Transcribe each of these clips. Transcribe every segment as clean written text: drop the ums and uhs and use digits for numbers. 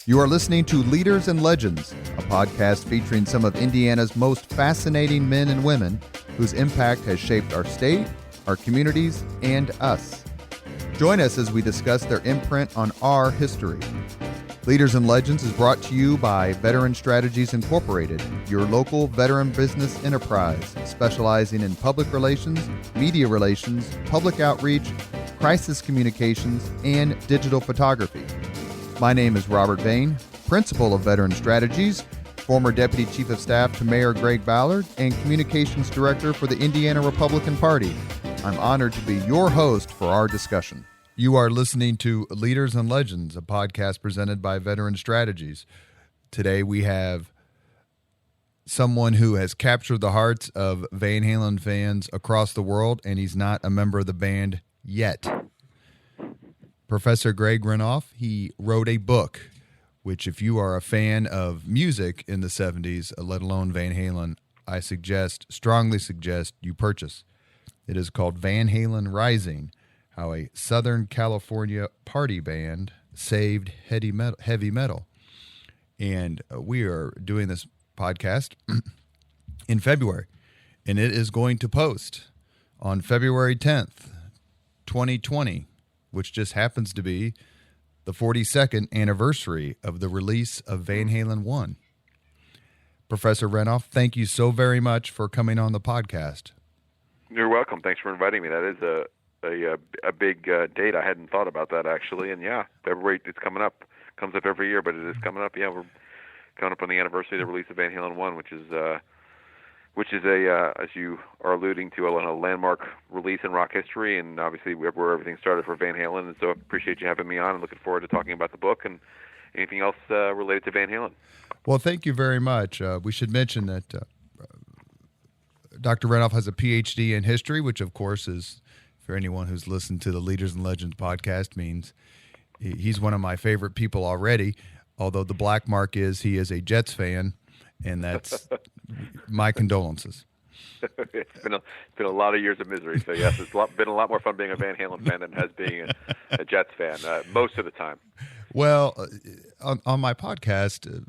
You are listening to Leaders and Legends, a podcast featuring some of Indiana's most fascinating men and women whose impact has shaped our state, our communities, and us. Join us as we discuss their imprint on our history. Leaders and Legends is brought to you by Veteran Strategies Incorporated, your local veteran business enterprise specializing in public relations, media relations, public outreach, crisis communications, and digital photography. My name is Robert Bain, Principal of Veteran Strategies, former Deputy Chief of Staff to Mayor Greg Ballard, and Communications Director for the Indiana Republican Party. I'm honored to be your host for our discussion. You are listening to Leaders and Legends, a podcast presented by Veteran Strategies. Today we have someone who has captured the hearts of Van Halen fans across the world, and he's not a member of the band yet. Professor Greg Renoff, he wrote a book, which if you are a fan of music in the 70s, let alone Van Halen, I strongly suggest you purchase. It is called Van Halen Rising, How a Southern California Party Band Saved Heavy Metal. And we are doing this podcast in February, and it is going to post on February 10th, 2020, which just happens to be the 42nd anniversary of the release of Van Halen 1. Professor Renoff, thank you so very much for coming on the podcast. You're welcome. Thanks for inviting me. That is a big date. I hadn't thought about that, actually. And, yeah, February, it's coming up. Comes up every year, but it is coming up. Yeah, we're coming up on the anniversary of the release of Van Halen 1, which is as you are alluding to, a landmark release in rock history, and obviously where everything started for Van Halen. And so I appreciate you having me on, and looking forward to talking about the book and anything else related to Van Halen. Well, thank you very much. We should mention that Dr. Renoff has a PhD in history, which, of course, is, for anyone who's listened to the Leaders and Legends podcast, means he's one of my favorite people already, although the black mark is he is a Jets fan, and that's my condolences. It's been a lot of years of misery, so yes, it's been a lot more fun being a Van Halen fan than it has being a Jets fan, most of the time. Well, on my podcast,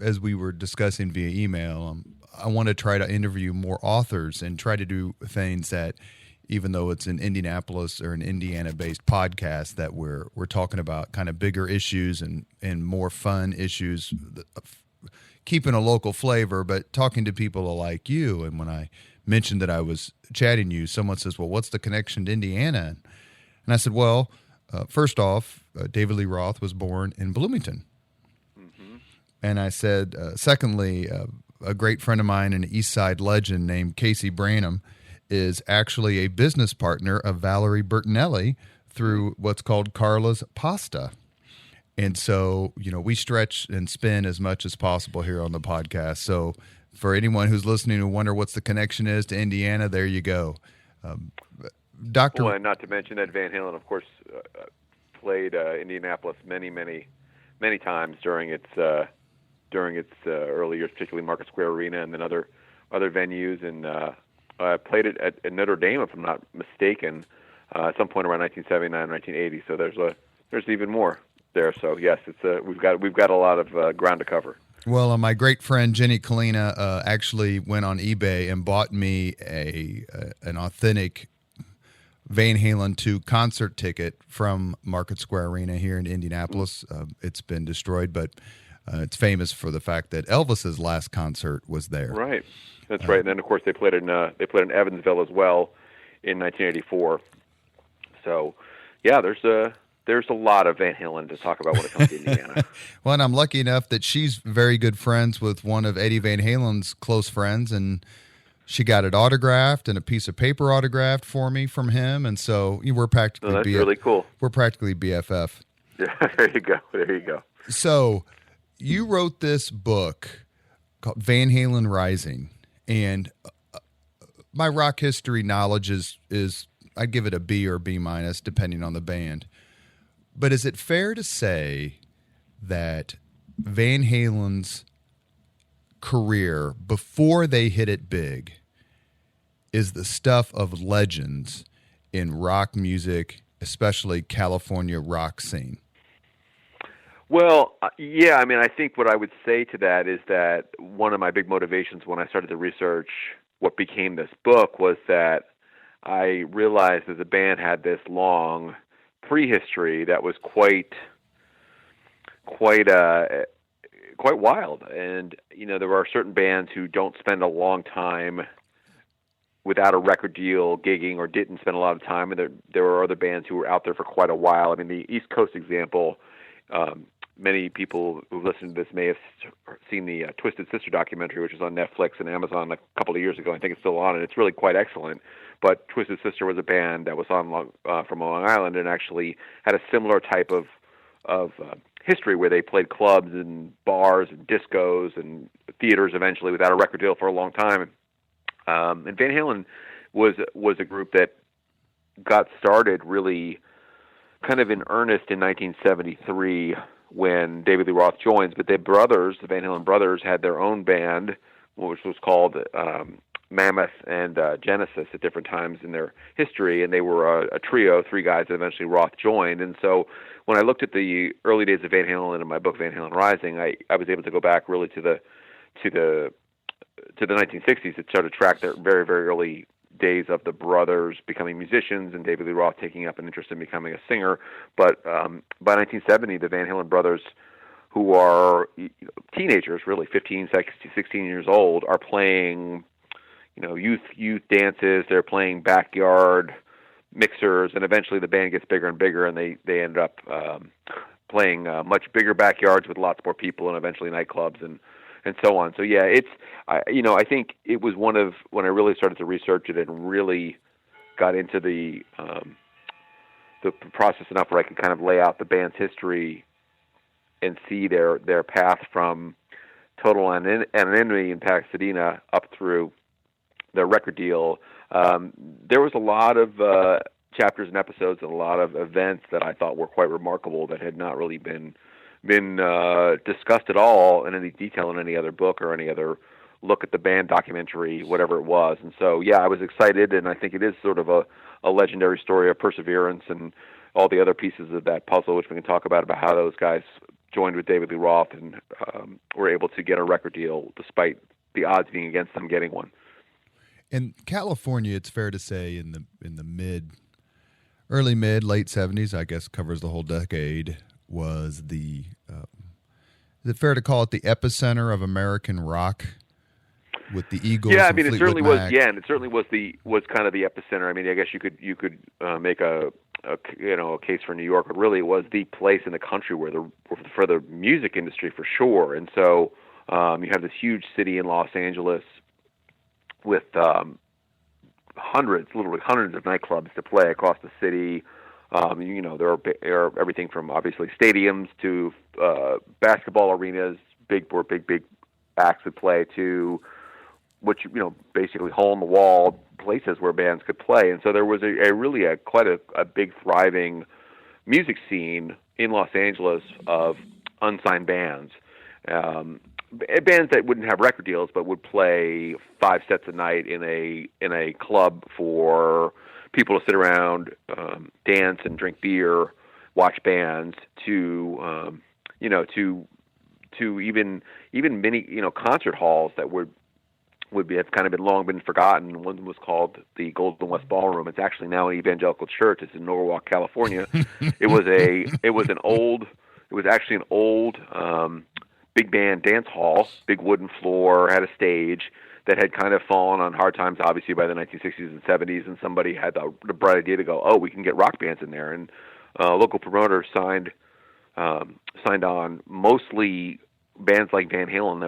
as we were discussing via email, I want to try to interview more authors and try to do things that, even though it's an Indianapolis or an Indiana-based podcast, that we're talking about kind of bigger issues and more fun issues, keeping a local flavor, but talking to people like you. And when I mentioned that I was chatting you, someone says, well, what's the connection to Indiana? And I said, well, first off, David Lee Roth was born in Bloomington. Mm-hmm. And I said, secondly, a great friend of mine, an East Side legend named Casey Branham, is actually a business partner of Valerie Bertinelli through what's called Carla's Pasta. And so, we stretch and spin as much as possible here on the podcast. So for anyone who's listening who wonder what's the connection is to Indiana, there you go. Dr. Well, and not to mention that Van Halen, of course, played Indianapolis many, many, many times during its early years, particularly Market Square Arena and then other venues, and played it at Notre Dame, if I'm not mistaken, at some point around 1979, 1980. So there's even more there. So yes, we've got a lot of ground to cover. Well, my great friend Jenny Kalina actually went on eBay and bought me an authentic Van Halen 2 concert ticket from Market Square Arena here in Indianapolis. It's been destroyed, but it's famous for the fact that Elvis's last concert was there. Right, that's right. And then of course they played in Evansville as well in 1984. So yeah, there's a lot of Van Halen to talk about when it comes to Indiana. Well, and I'm lucky enough that she's very good friends with one of Eddie Van Halen's close friends, and she got it autographed and a piece of paper autographed for me from him, and so we're practically that's really cool. We're practically BFF. Yeah, there you go. So you wrote this book called Van Halen Rising, and my rock history knowledge is I'd give it a B or B minus depending on the band. But is it fair to say that Van Halen's career before they hit it big is the stuff of legends in rock music, especially California rock scene? Well, yeah, I mean, I think what I would say to that is that one of my big motivations when I started to research what became this book was that I realized that the band had this long prehistory that was quite quite wild. And there are certain bands who don't spend a long time without a record deal gigging, or didn't spend a lot of time, and there were other bands who were out there for quite a while. I mean, the East Coast example, many people who listen to this may have seen the Twisted Sister documentary, which was on Netflix and Amazon a couple of years ago. I think it's still on, and it's really quite excellent. But Twisted Sister was a band that was on from Long Island, and actually had a similar type of history, where they played clubs and bars and discos and theaters eventually without a record deal for a long time. And Van Halen was a group that got started really kind of in earnest in 1973 when David Lee Roth joins. But their brothers, the Van Halen brothers, had their own band, which was called Mammoth and Genesis at different times in their history, and they were a trio, three guys that eventually Roth joined. And so when I looked at the early days of Van Halen in my book Van Halen Rising, I was able to go back really to the 1960s to try to track their very, very early days of the brothers becoming musicians and David Lee Roth taking up an interest in becoming a singer. But by 1970, the Van Halen brothers, who are teenagers, really 15, 16 years old, are playing youth dances. They're playing backyard mixers, and eventually the band gets bigger and bigger, and they end up playing much bigger backyards with lots more people, and eventually nightclubs and so on. So yeah, I think it was one of, when I really started to research it and really got into the process enough where I could kind of lay out the band's history and see their path from total anonymity in Pasadena up through their record deal. There was a lot of chapters and episodes and a lot of events that I thought were quite remarkable that had not really been discussed at all in any detail in any other book or any other look at the band documentary, whatever it was. And so, yeah, I was excited, and I think it is sort of a legendary story of perseverance and all the other pieces of that puzzle, which we can talk about how those guys joined with David Lee Roth and were able to get a record deal despite the odds being against them getting one. In California, it's fair to say in the early mid, late 70s, I guess covers the whole decade, was is it fair to call it the epicenter of American rock with the Eagles? Yeah, I and mean, Fleetwood it certainly Mac? was. Yeah, and it certainly was kind of the epicenter. I mean, I guess you could make a case for New York, but really it was the place in the country for the music industry for sure. And so you have this huge city in Los Angeles with literally hundreds of nightclubs to play across the city. There are everything from obviously stadiums to basketball arenas, big acts would play, to which basically hole in the wall places where bands could play. And so there was quite a big thriving music scene in Los Angeles of unsigned bands. Bands that wouldn't have record deals but would play 5 sets a night in a club for people to sit around, dance and drink beer, watch bands, to even many concert halls that have kind of been long been forgotten. One was called the Golden West Ballroom. It's actually now an evangelical church. It's in Norwalk, California. It was actually an old big band dance hall, big wooden floor, had a stage that had kind of fallen on hard times, obviously, by the 1960s and 70s, and somebody had the bright idea to go, we can get rock bands in there. And local promoters signed on mostly bands like Van Halen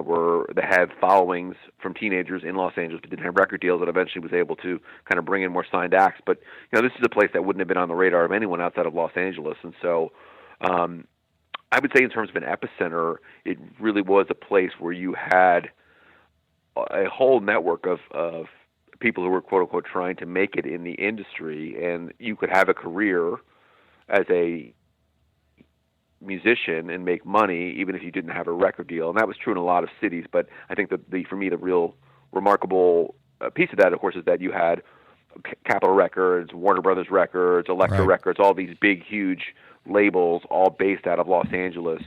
that had followings from teenagers in Los Angeles but didn't have record deals, and eventually was able to kind of bring in more signed acts. But this is a place that wouldn't have been on the radar of anyone outside of Los Angeles. And so I would say in terms of an epicenter, it really was a place where you had a whole network of people who were quote unquote trying to make it in the industry, and you could have a career as a musician and make money even if you didn't have a record deal. And that was true in a lot of cities, but I think that for me the real remarkable piece of that, of course, is that you had Capitol Records, Warner Brothers Records, Elektra Records, all these big huge labels all based out of Los Angeles,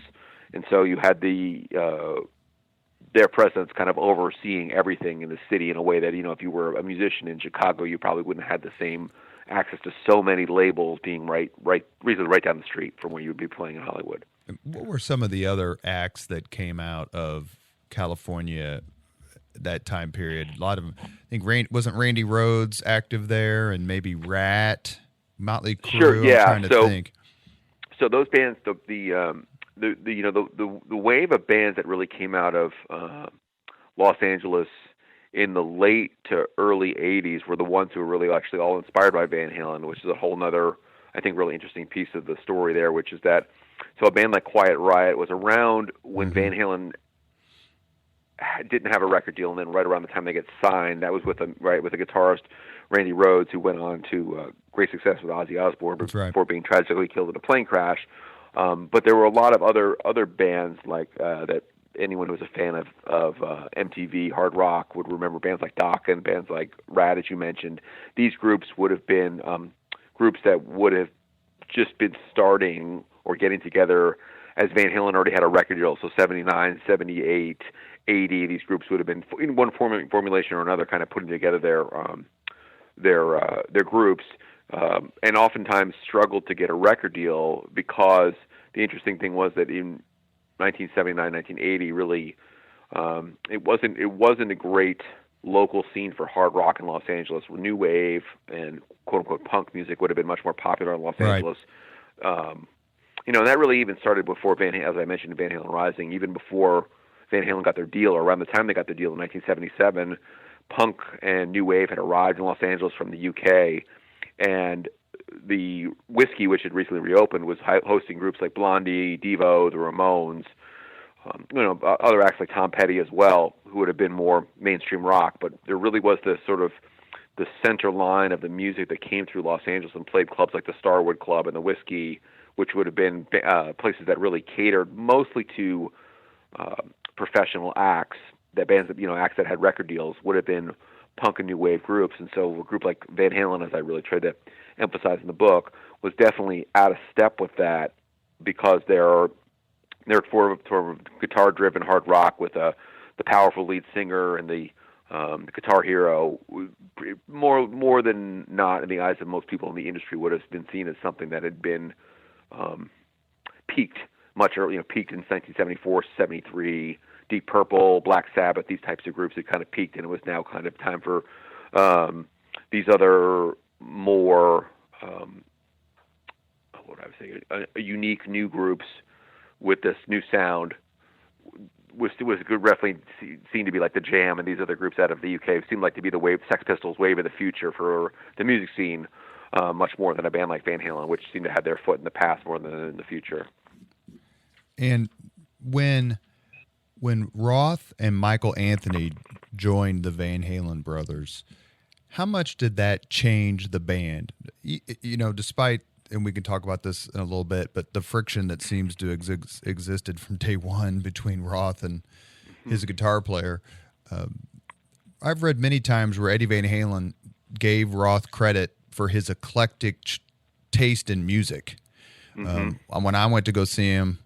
and so you had their presence kind of overseeing everything in the city in a way that, if you were a musician in Chicago, you probably wouldn't have had the same access to so many labels being reasonably right down the street from where you would be playing in Hollywood. What were some of the other acts that came out of California that time period? A lot of them, I think, wasn't Randy Rhoads active there, and maybe Rat, Motley Crue? Sure, yeah. I'm trying to think. So those bands, the wave of bands that really came out of Los Angeles in the late to early '80s were the ones who were really actually all inspired by Van Halen, which is a whole nother, I think, really interesting piece of the story there, which is that so a band like Quiet Riot was around when Van Halen didn't have a record deal, and then right around the time they get signed, that was with a guitarist, Randy Rhoads, who went on to great success with Ozzy Osbourne before being tragically killed in a plane crash. But there were a lot of other bands like that. Anyone who was a fan of MTV hard rock would remember bands like Dokken, bands like Rat, as you mentioned. These groups would have been groups that would have just been starting or getting together as Van Halen already had a record deal. So 79, 78, 80, these groups would have been in one formulation or another, kind of putting together their groups, and oftentimes struggled to get a record deal because the interesting thing was that in 1979, 1980, really, it wasn't a great local scene for hard rock in Los Angeles. New wave and quote unquote punk music would have been much more popular in Los Angeles. And that really even started before as I mentioned, Van Halen Rising, even before Van Halen got their deal, or around the time they got their deal in 1977, punk and new wave had arrived in Los Angeles from the UK, and the Whiskey, which had recently reopened, was hosting groups like Blondie, Devo, the Ramones, other acts like Tom Petty as well, who would have been more mainstream rock. But there really was this sort of the center line of the music that came through Los Angeles and played clubs like the Starwood Club and the Whiskey, which would have been places that really catered mostly to professional acts. That bands that acts that had record deals would have been punk and new wave groups, and so a group like Van Halen, as I really tried to emphasize in the book, was definitely out of step with that because they're sort of guitar-driven hard rock with the powerful lead singer and the guitar hero. More than not, in the eyes of most people in the industry, would have been seen as something that had been peaked much earlier. Peaked in 1974, 73. Deep Purple, Black Sabbath, these types of groups had kind of peaked, and it was now kind of time for these other more, unique new groups with this new sound. Was definitely seen to be like the Jam, and these other groups out of the UK seemed like to be the Sex Pistols wave of the future for the music scene, much more than a band like Van Halen, which seemed to have their foot in the past more than in the future. And when Roth and Michael Anthony joined the Van Halen brothers, how much did that change the band? Despite, and we can talk about this in a little bit, but the friction that seems to existed from day one between Roth and his guitar player. I've read many times where Eddie Van Halen gave Roth credit for his eclectic taste in music. When I went to go see him,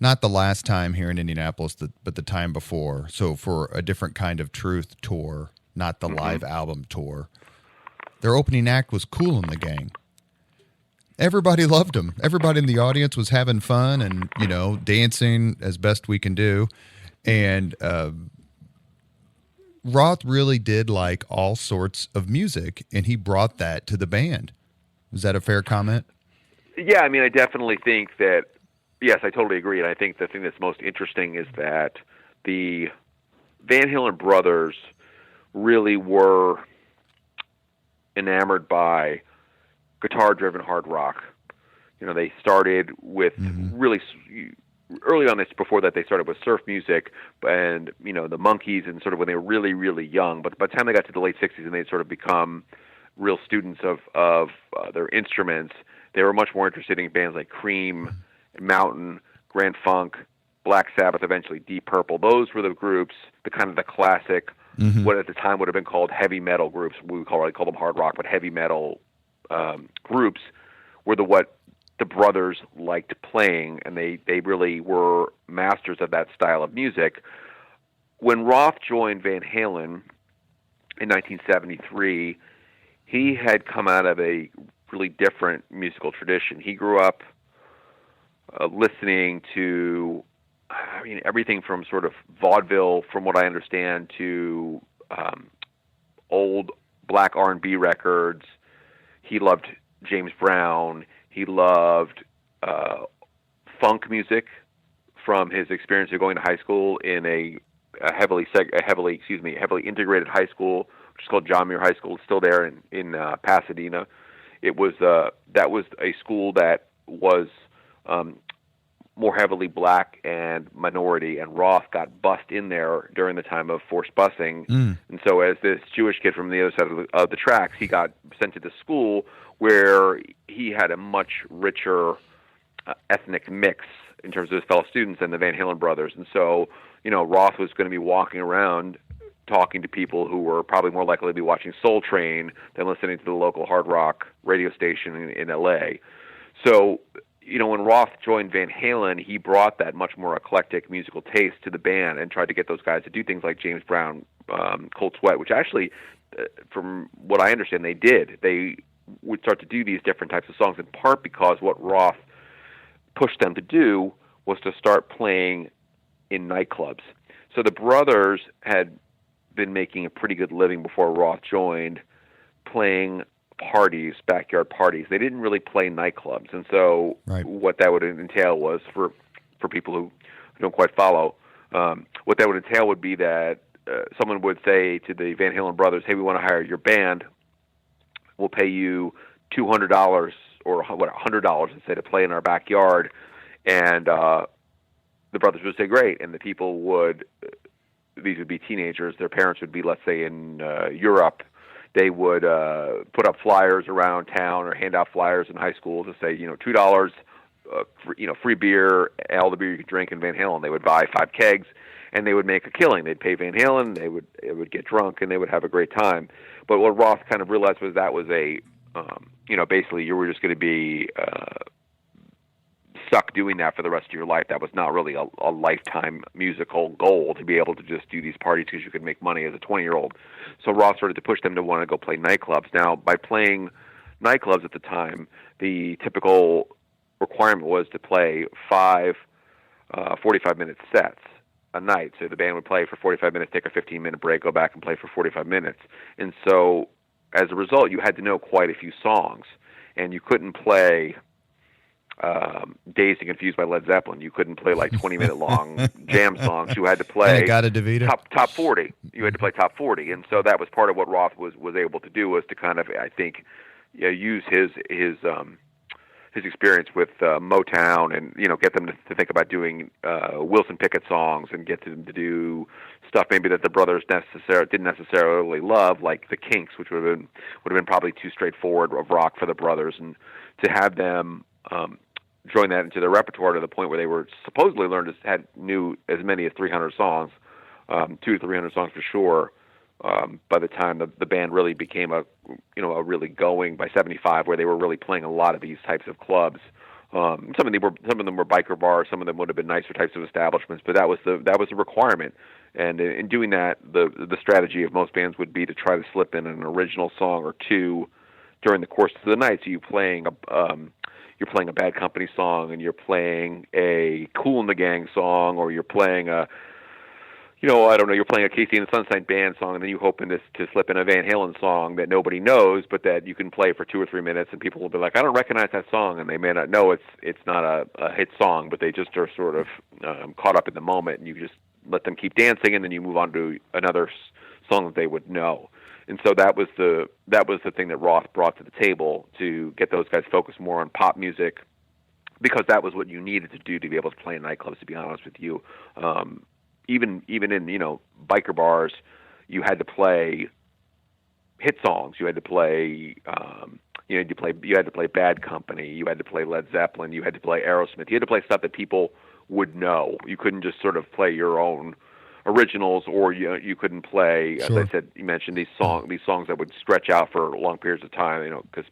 not the last time here in Indianapolis, but the time before. So for a different kind of Truth tour, not the live album tour. Their opening act was Kool and the Gang. Everybody loved them. Everybody in the audience was having fun and, dancing as best we can do. And Roth really did like all sorts of music, and he brought that to the band. Is that a fair comment? Yeah, I definitely think that. Yes, I totally agree, and I think the thing that's most interesting is that the Van Halen brothers really were enamored by guitar-driven hard rock. They started with really early on. Before that, they started with surf music and the Monkees, and sort of when they were really, really young. But by the time they got to the late '60s and they'd sort of become real students of their instruments, they were much more interested in bands like Cream, Mountain, Grand Funk, Black Sabbath, eventually Deep Purple. Those were the groups, the kind of the classic, what at the time would have been called heavy metal groups. We call them hard rock, but heavy metal groups were what the brothers liked playing, and they really were masters of that style of music. When Roth joined Van Halen in 1973, he had come out of a really different musical tradition. He grew up listening to, everything from sort of vaudeville, from what I understand, to old black R&B records. He loved James Brown. He loved funk music from his experience of going to high school in a heavily integrated high school, which is called John Muir High School. It's still there in Pasadena. It was that was a school that was more heavily black and minority, and Roth got bussed in there during the time of forced busing. And so as this Jewish kid from the other side of the tracks, he got sent to the school where he had a much richer ethnic mix in terms of his fellow students than the Van Halen brothers. And so, Roth was going to be walking around talking to people who were probably more likely to be watching Soul Train than listening to the local hard rock radio station in L.A. So, when Roth joined Van Halen, he brought that much more eclectic musical taste to the band and tried to get those guys to do things like James Brown, Cold Sweat, which actually, from what I understand, they did. They would start to do these different types of songs, in part because what Roth pushed them to do was to start playing in nightclubs. So the brothers had been making a pretty good living before Roth joined, playing parties, backyard parties. They didn't really play nightclubs. And so what that would entail was, for people who don't quite follow, what that would entail would be that someone would say to the Van Halen brothers, hey, we want to hire your band. We'll pay you $200 or $100, let's say, to play in our backyard. And the brothers would say, great. And the people would, these would be teenagers. Their parents would be, let's say, in Europe. They would put up flyers around town or hand out flyers in high school to say, $2, free beer, all the beer you could drink in Van Halen. They would buy 5 kegs, and they would make a killing. They'd pay Van Halen. They would get drunk, and they would have a great time. But what Roth kind of realized was that was a, basically you were just going to be stuck doing that for the rest of your life. That was not really a lifetime musical goal, to be able to just do these parties because you could make money as a 20-year-old. So Roth started to push them to want to go play nightclubs. Now, by playing nightclubs at the time, the typical requirement was to play 5 45-minute sets a night. So the band would play for 45 minutes, take a 15-minute break, go back and play for 45 minutes. And so as a result, you had to know quite a few songs, and you couldn't play Dazed and Confused by Led Zeppelin. You couldn't play like 20-minute long jam songs. You had to play top 40. You had to play top 40, and so that was part of what Roth was able to do, was to kind of, I think, use his experience with Motown, and get them to think about doing Wilson Pickett songs, and get them to do stuff maybe that the brothers didn't necessarily love, like the Kinks, which would have been probably too straightforward of rock for the brothers, and to have them join that into their repertoire to the point where they were supposedly knew as many as 300 songs, 200 to 300 songs for sure. By the time the band really became a really going by 75, where they were really playing a lot of these types of clubs. Some of them were biker bars, some of them would have been nicer types of establishments, but that was the requirement. And in doing that, the strategy of most bands would be to try to slip in an original song or two during the course of the night. So you're playing a Bad Company song, and you're playing a Kool and the Gang song, or you're playing you're playing a Casey and the Sunshine Band song, and then you hoping to slip in a Van Halen song that nobody knows, but that you can play for 2 or 3 minutes, and people will be like, I don't recognize that song, and they may not know it's not a hit song, but they just are sort of caught up in the moment, and you just let them keep dancing, and then you move on to another song that they would know. And so that was the thing that Roth brought to the table, to get those guys focused more on pop music, because that was what you needed to do to be able to play in nightclubs, to be honest with you. Even in biker bars, you had to play hit songs. You had to play you had to play Bad Company. You had to play Led Zeppelin. You had to play Aerosmith. You had to play stuff that people would know. You couldn't just sort of play your own originals, or you couldn't play, as I said, you mentioned these songs that would stretch out for long periods of time, because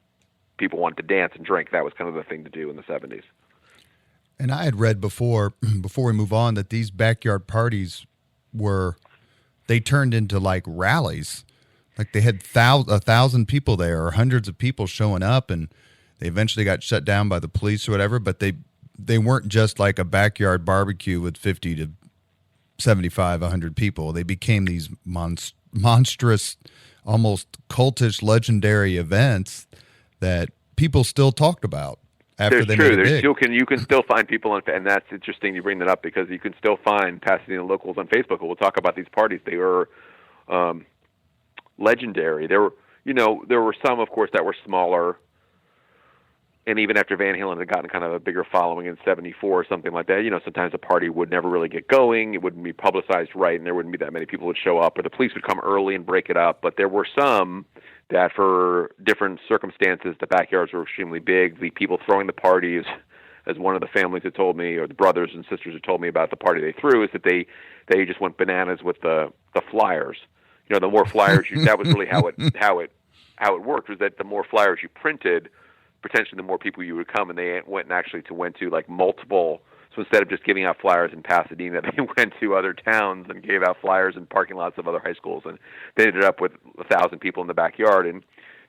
people wanted to dance and drink. That was kind of the thing to do in the 70s. And I had read before we move on, that these backyard parties they turned into like rallies. Like they had 1,000 people there, or hundreds of people showing up, and they eventually got shut down by the police or whatever. But they weren't just like a backyard barbecue with 50 to 75, 100 people. They became these monstrous, almost cultish, legendary events that people still talked about after they made it big. You can still find people and that's interesting you bring that up, because you can still find Pasadena locals on Facebook who will talk about these parties. They were legendary. There were some, of course, that were smaller. And even after Van Halen had gotten kind of a bigger following in '74 or something like that, sometimes a party would never really get going. It wouldn't be publicized right, and there wouldn't be that many people would show up, or the police would come early and break it up. But there were some that, for different circumstances, the backyards were extremely big. The people throwing the parties, as one of the families had told me, or the brothers and sisters had told me about the party they threw, is that they just went bananas with the flyers. The more flyers that was really how it worked, was that the more flyers you printed, potentially the more people you would come, and they went to like multiple. So instead of just giving out flyers in Pasadena, they went to other towns and gave out flyers in parking lots of other high schools, and they ended up with 1,000 people in the backyard. And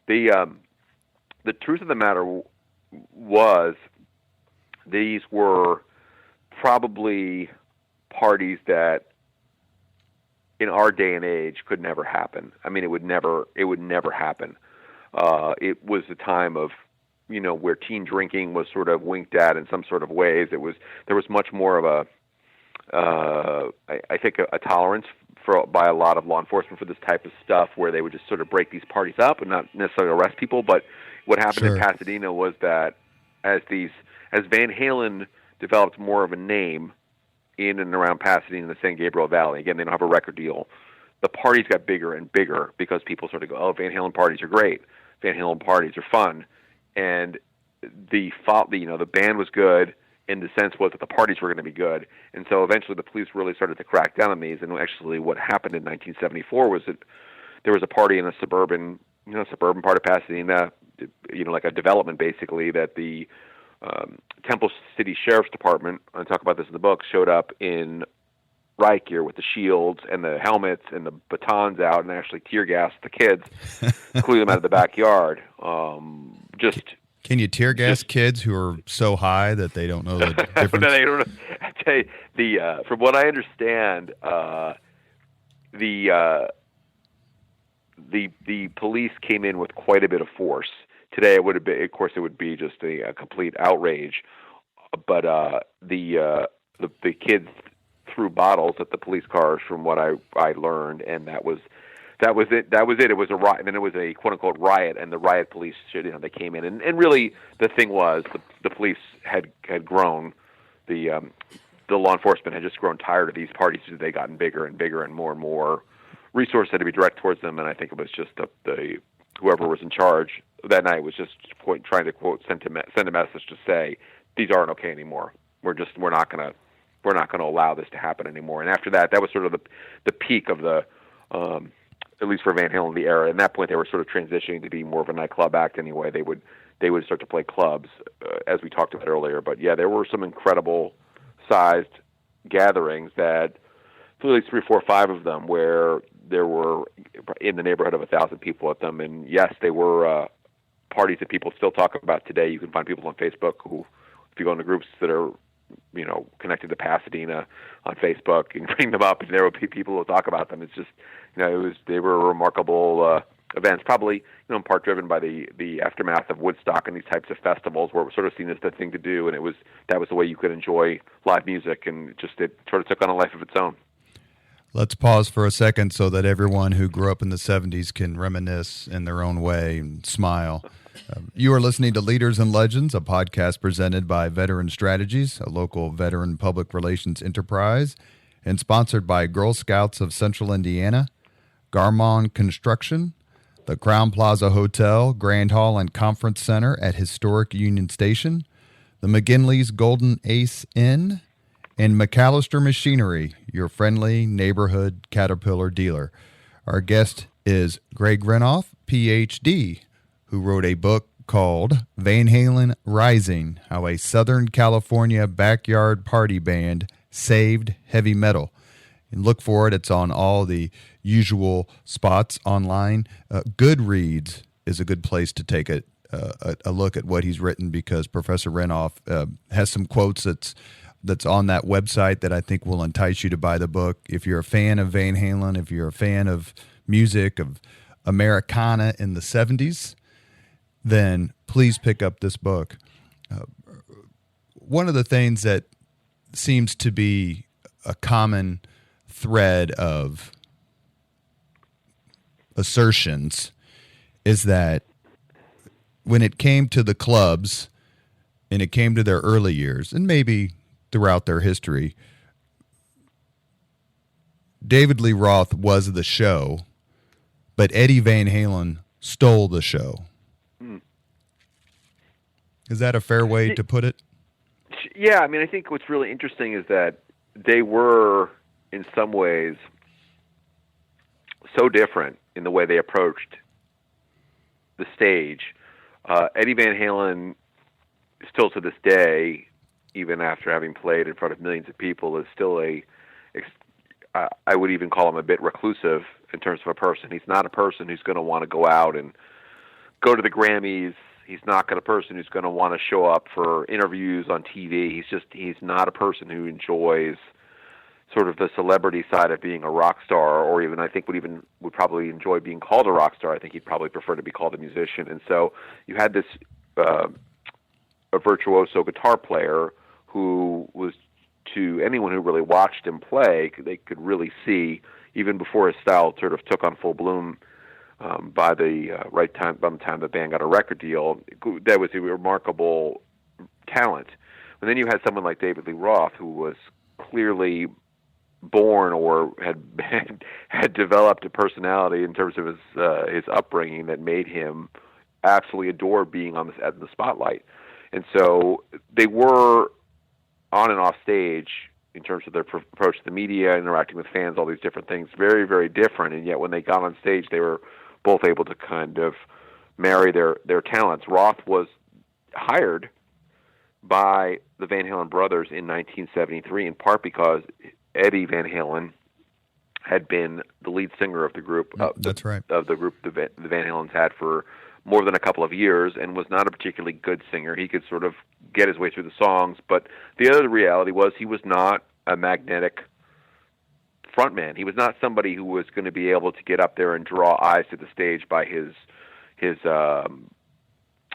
the truth of the matter was, these were probably parties that in our day and age could never happen. I mean, it would never happen. It was a time of, where teen drinking was sort of winked at in some sort of ways. There was much more of I think a tolerance by a lot of law enforcement for this type of stuff, where they would just sort of break these parties up and not necessarily arrest people. But what happened in Pasadena was that as Van Halen developed more of a name in and around Pasadena and the San Gabriel Valley, again, they don't have a record deal, the parties got bigger and bigger, because people sort of go, oh, Van Halen parties are great. Van Halen parties are fun. And the band was good, and the sense was that the parties were going to be good. And so eventually the police really started to crack down on these. And actually what happened in 1974 was that there was a party in a suburban part of Pasadena, like a development basically, that the Temple City Sheriff's Department, I talk about this in the book, showed up in riot gear with the shields and the helmets and the batons out, and actually tear gassed the kids, clear them out of the backyard. Can you tear gas kids who are so high that they don't know the difference? No, they don't know. I tell you, from what I understand, the police came in with quite a bit of force. Today, it would be just a complete outrage. But the kids threw bottles at the police cars, from what I learned, and that was it. It was a riot, and then it was a quote unquote riot, and the riot police, they came in, and really the thing was the police had grown, the law enforcement had just grown tired of these parties. They gotten bigger and bigger, and more resources had to be directed towards them. And I think it was just the whoever was in charge that night was just trying to quote send a message to say, these aren't okay anymore. We're not going to allow this to happen anymore. And after that was sort of the peak of the, at least for Van Halen, the era. At that point, they were sort of transitioning to be more of a nightclub act anyway. They would start to play clubs, as we talked about earlier. But yeah, there were some incredible sized gatherings that, at least 3, 4, 5 of them, where there were in the neighborhood of 1,000 people at them. And yes, they were parties that people still talk about today. You can find people on Facebook who, if you go into groups that are connected to Pasadena on Facebook, and bring them up, and there will be people who will talk about them. It's just, they were remarkable events, probably, in part driven by the aftermath of Woodstock and these types of festivals, where it was sort of seen as the thing to do, and that was the way you could enjoy live music, and it sort of took on a life of its own. Let's pause for a second so that everyone who grew up in the 70s can reminisce in their own way and smile. You are listening to Leaders and Legends, a podcast presented by Veteran Strategies, a local veteran public relations enterprise, and sponsored by Girl Scouts of Central Indiana, Garmon Construction, the Crown Plaza Hotel, Grand Hall and Conference Center at Historic Union Station, the McGinley's Golden Ace Inn, and McAllister Machinery, your friendly neighborhood Caterpillar dealer. Our guest is Greg Renoff, Ph.D., who wrote a book called Van Halen Rising, How a Southern California Backyard Party Band Saved Heavy Metal. And look for it. It's on all the usual spots online. Goodreads is a good place to take a look at what he's written, because Professor Renoff has some quotes that's on that website that I think will entice you to buy the book. If you're a fan of Van Halen, if you're a fan of music, of Americana in the 70s, then please pick up this book. One of the things that seems to be a common thread of assertions is that when it came to the clubs and it came to their early years, and maybe throughout their history, David Lee Roth was the show, but Eddie Van Halen stole the show. Is that a fair way to put it? Yeah, I mean, I think what's really interesting is that they were, in some ways, so different in the way they approached the stage. Eddie Van Halen, still to this day, even after having played in front of millions of people, is still I would even call him a bit reclusive in terms of a person. He's not a person who's going to want to go out and go to the Grammys. He's not a person who's going to want to show up for interviews on TV. He's not a person who enjoys sort of the celebrity side of being a rock star, or even I think would probably enjoy being called a rock star. I think he'd probably prefer to be called a musician. And so you had this a virtuoso guitar player who was, to anyone who really watched him play, they could really see, even before his style sort of took on full bloom, by the time the band got a record deal, that was a remarkable talent. And then you had someone like David Lee Roth, who was clearly born or had developed a personality in terms of his upbringing that made him absolutely adore being on the spotlight. And so they were on and off stage, in terms of their approach to the media, interacting with fans, all these different things, very, very different. And yet when they got on stage, they were both able to kind of marry their talents. Roth was hired by the Van Halen brothers in 1973, in part because Eddie Van Halen had been the lead singer of the group. That's right. Of the group the Van Halens had for more than a couple of years, and was not a particularly good singer. He could sort of get his way through the songs, but the other reality was he was not a magnetic frontman. He was not somebody who was going to be able to get up there and draw eyes to the stage by his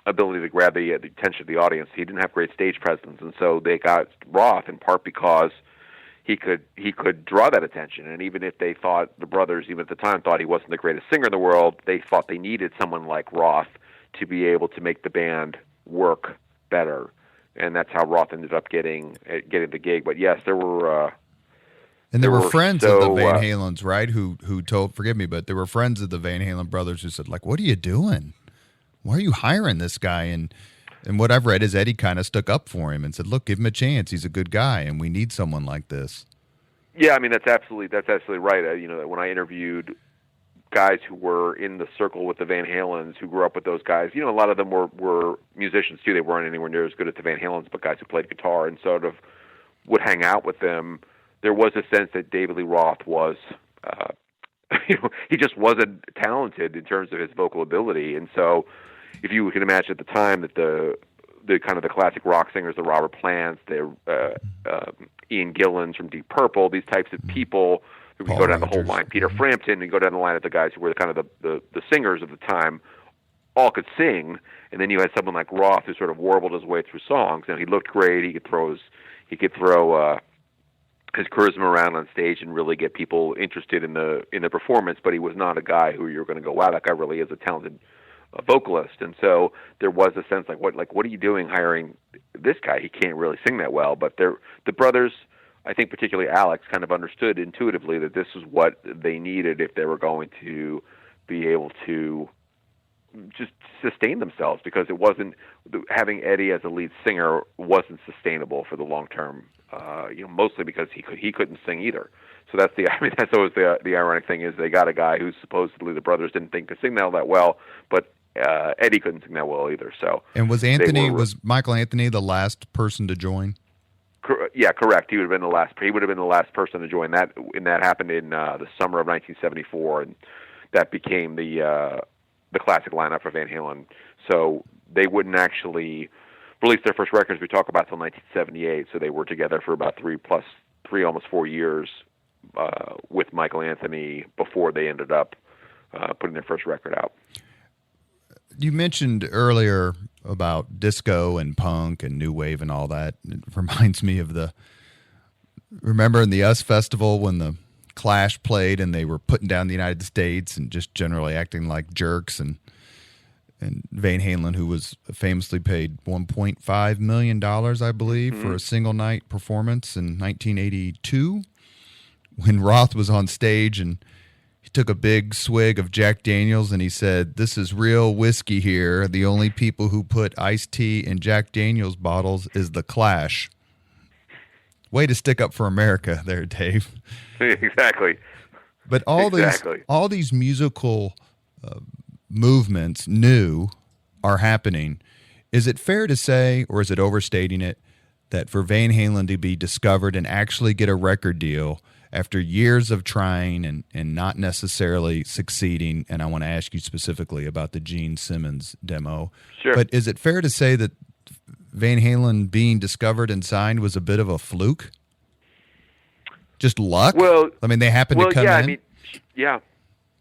ability to grab the attention of the audience. He didn't have great stage presence, and so they got Roth in part because he could draw that attention. And even if they thought, the brothers, even at the time, thought he wasn't the greatest singer in the world, they thought they needed someone like Roth to be able to make the band work better. And that's how Roth ended up getting the gig. But yes, there were and there were friends of the Van Halens, right? Who told, forgive me, but there were friends of the Van Halen brothers who said, like, "What are you doing? Why are you hiring this guy?" And what I've read is Eddie kind of stuck up for him and said, "Look, give him a chance. He's a good guy, and we need someone like this." Yeah, I mean that's absolutely right. When I interviewed guys who were in the circle with the Van Halens, who grew up with those guys, a lot of them were musicians too. They weren't anywhere near as good as the Van Halens, but guys who played guitar and sort of would hang out with them. There was a sense that David Lee Roth was, he just wasn't talented in terms of his vocal ability, and so. If you can imagine at the time that the kind of the classic rock singers, the Robert Plants, the Ian Gillans from Deep Purple, these types of people who could go down the whole line, Peter Frampton, and go down the line of the guys who were kind of the singers of the time, all could sing. And then you had someone like Roth who sort of warbled his way through songs. And he looked great. He could throw his charisma around on stage and really get people interested in the performance. But he was not a guy who you're going to go, wow, that guy really is a talented vocalist. And so there was a sense what are you doing hiring this guy? He can't really sing that well. But the brothers, I think particularly Alex, kind of understood intuitively that this is what they needed if they were going to be able to just sustain themselves, because it wasn't, having Eddie as a lead singer wasn't sustainable for the long term. Mostly because he couldn't sing either. So that's always the ironic thing is they got a guy who supposedly the brothers didn't think could sing that well, but Eddie couldn't sing that well either. So, and was Michael Anthony the last person to join? Yeah, correct. He would have been the last. He would have been the last person to join that. And that happened in the summer of 1974, and that became the classic lineup for Van Halen. So they wouldn't actually release their first records we talk about until 1978. So they were together for about three, almost 4 years with Michael Anthony before they ended up putting their first record out. You mentioned earlier about disco and punk and new wave and all that. It reminds me of remember in the US Festival when the Clash played and they were putting down the United States and just generally acting like jerks, and Van Halen, who was famously paid $1.5 million, I believe, for a single night performance in 1982, when Roth was on stage and he took a big swig of Jack Daniels and he said, "This is real whiskey here. The only people who put iced tea in Jack Daniels bottles is the Clash." Way to stick up for America there, Dave. Exactly. But all these musical movements are happening. Is it fair to say, or is it overstating it, that for Van Halen to be discovered and actually get a record deal after years of trying and not necessarily succeeding, and I want to ask you specifically about the Gene Simmons demo. Sure. But is it fair to say that Van Halen being discovered and signed was a bit of a fluke? Just luck? Well, I mean, they happened to come in? Yeah.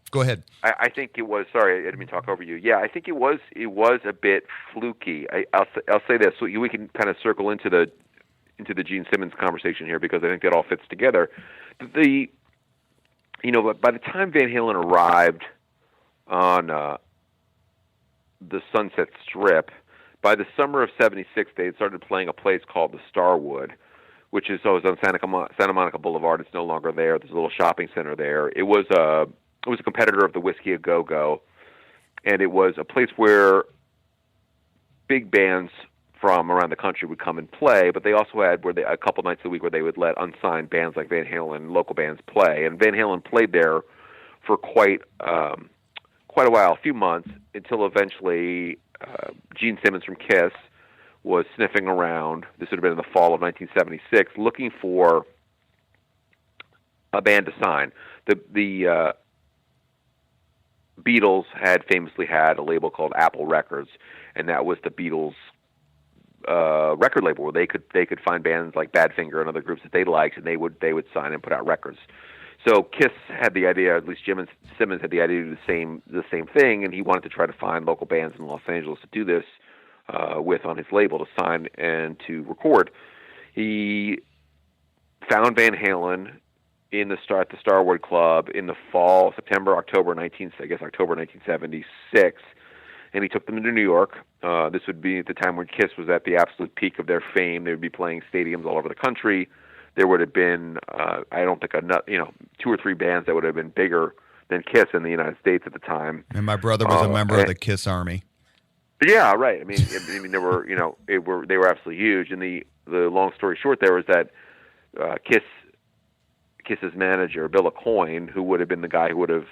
Go ahead. I think it was. Sorry, I didn't mean to talk over you. Yeah, I think it was a bit fluky. I'll say this, so we can kind of circle into the Gene Simmons conversation here, because I think that all fits together. By the time Van Halen arrived on the Sunset Strip, by the summer of '76, they had started playing a place called the Starwood, which is always on Santa Monica Boulevard. It's no longer there. There's a little shopping center there. It was a competitor of the Whiskey A Go Go, and it was a place where big bands from around the country would come and play, but they also had a couple nights a week where they would let unsigned bands like Van Halen, local bands, play. And Van Halen played there for quite a while, a few months, until eventually Gene Simmons from Kiss was sniffing around. This would have been in the fall of 1976, looking for a band to sign. The Beatles had famously had a label called Apple Records, and that was the Beatles' record label where they could find bands like Badfinger and other groups that they liked, and they would sign and put out records. So Kiss had the idea, at least Simmons had the idea to do the same thing, and he wanted to try to find local bands in Los Angeles to do this with on his label, to sign and to record. He found Van Halen at the Starwood Club in the fall, October 1976, and he took them to New York. This would be at the time when Kiss was at the absolute peak of their fame. They would be playing stadiums all over the country. There would have been, I don't think, 2 or 3 bands that would have been bigger than Kiss in the United States at the time. And my brother was a member of the Kiss Army. Yeah, right. I mean, they were, they were absolutely huge. And the long story short there was that Kiss's manager, Bill Aucoin, who would have been the guy who would have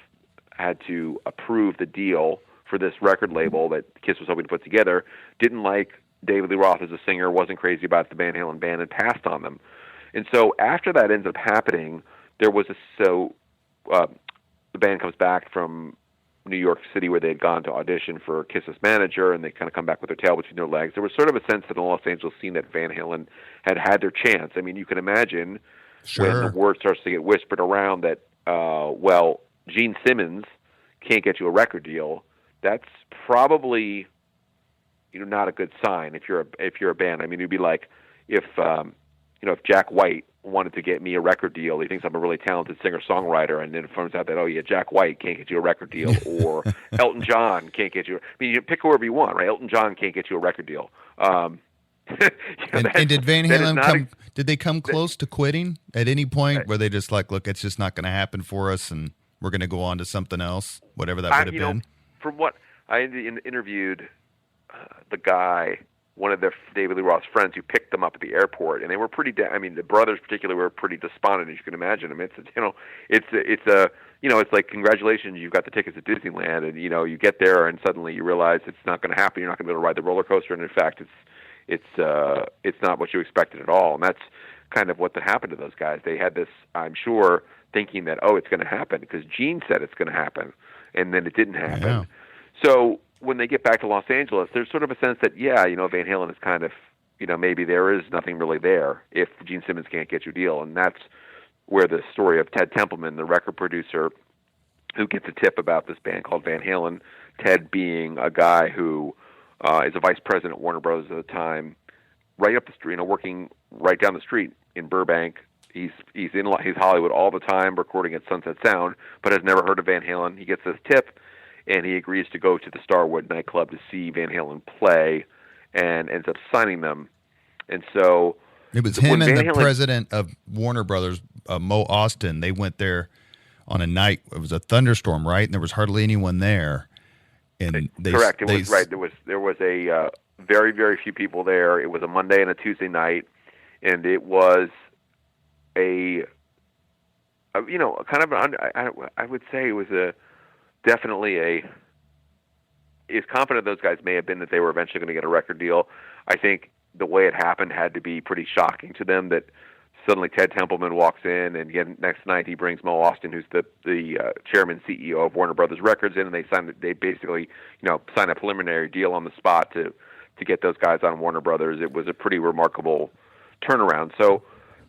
had to approve the deal for this record label that Kiss was hoping to put together, didn't like David Lee Roth as a singer, wasn't crazy about the Van Halen band, and passed on them. And so after that ends up happening, the band comes back from New York City, where they had gone to audition for Kiss's manager, and they kind of come back with their tail between their legs. There was sort of a sense in the Los Angeles scene that Van Halen had their chance. I mean, you can imagine when the word starts to get whispered around that, Gene Simmons can't get you a record deal. That's probably, not a good sign if you're a band. I mean, it'd be like if Jack White wanted to get me a record deal. He thinks I'm a really talented singer-songwriter, and then it turns out that, Jack White can't get you a record deal, or Elton John can't get you. I mean, you pick whoever you want, right? Elton John can't get you a record deal. And did Van Halen did they come close to quitting at any point where they just like, look, it's just not going to happen for us, and we're going to go on to something else, whatever that would have been? From what I interviewed the guy one of their David Lee Roth's friends who picked them up at the airport, and they were pretty. I mean, the brothers particularly were pretty despondent, as you can imagine. I mean, it's like, congratulations, you've got the tickets to Disneyland, and you get there, and suddenly you realize it's not going to happen. You're not going to be able to ride the roller coaster, and in fact, it's not what you expected at all. And that's kind of what happened to those guys. They had this, I'm sure, thinking that it's going to happen because Gene said it's going to happen, and then it didn't happen. Yeah. So when they get back to Los Angeles, there's sort of a sense that, Van Halen is kind of, maybe there is nothing really there if Gene Simmons can't get you a deal. And that's where the story of Ted Templeman, the record producer who gets a tip about this band called Van Halen, Ted being a guy who is a vice president at Warner Brothers at the time, right up the street, working right down the street in Burbank. He's Hollywood all the time, recording at Sunset Sound, but has never heard of Van Halen. He gets this tip, and he agrees to go to the Starwood nightclub to see Van Halen play, and ends up signing them. And so it was him and the president of Warner Brothers, Mo Austin. They went there on a night. It was a thunderstorm, right? And there was hardly anyone there. And correct. It was right. There was a very, very few people there. It was a Monday and a Tuesday night, and it was I would say it was definitely as confident those guys may have been that they were eventually going to get a record deal. I think the way it happened had to be pretty shocking to them, that suddenly Ted Templeman walks in, and again next night he brings Mo Austin, who's the chairman CEO of Warner Brothers Records, in, and they basically sign a preliminary deal on the spot to get those guys on Warner Brothers. It was a pretty remarkable turnaround. So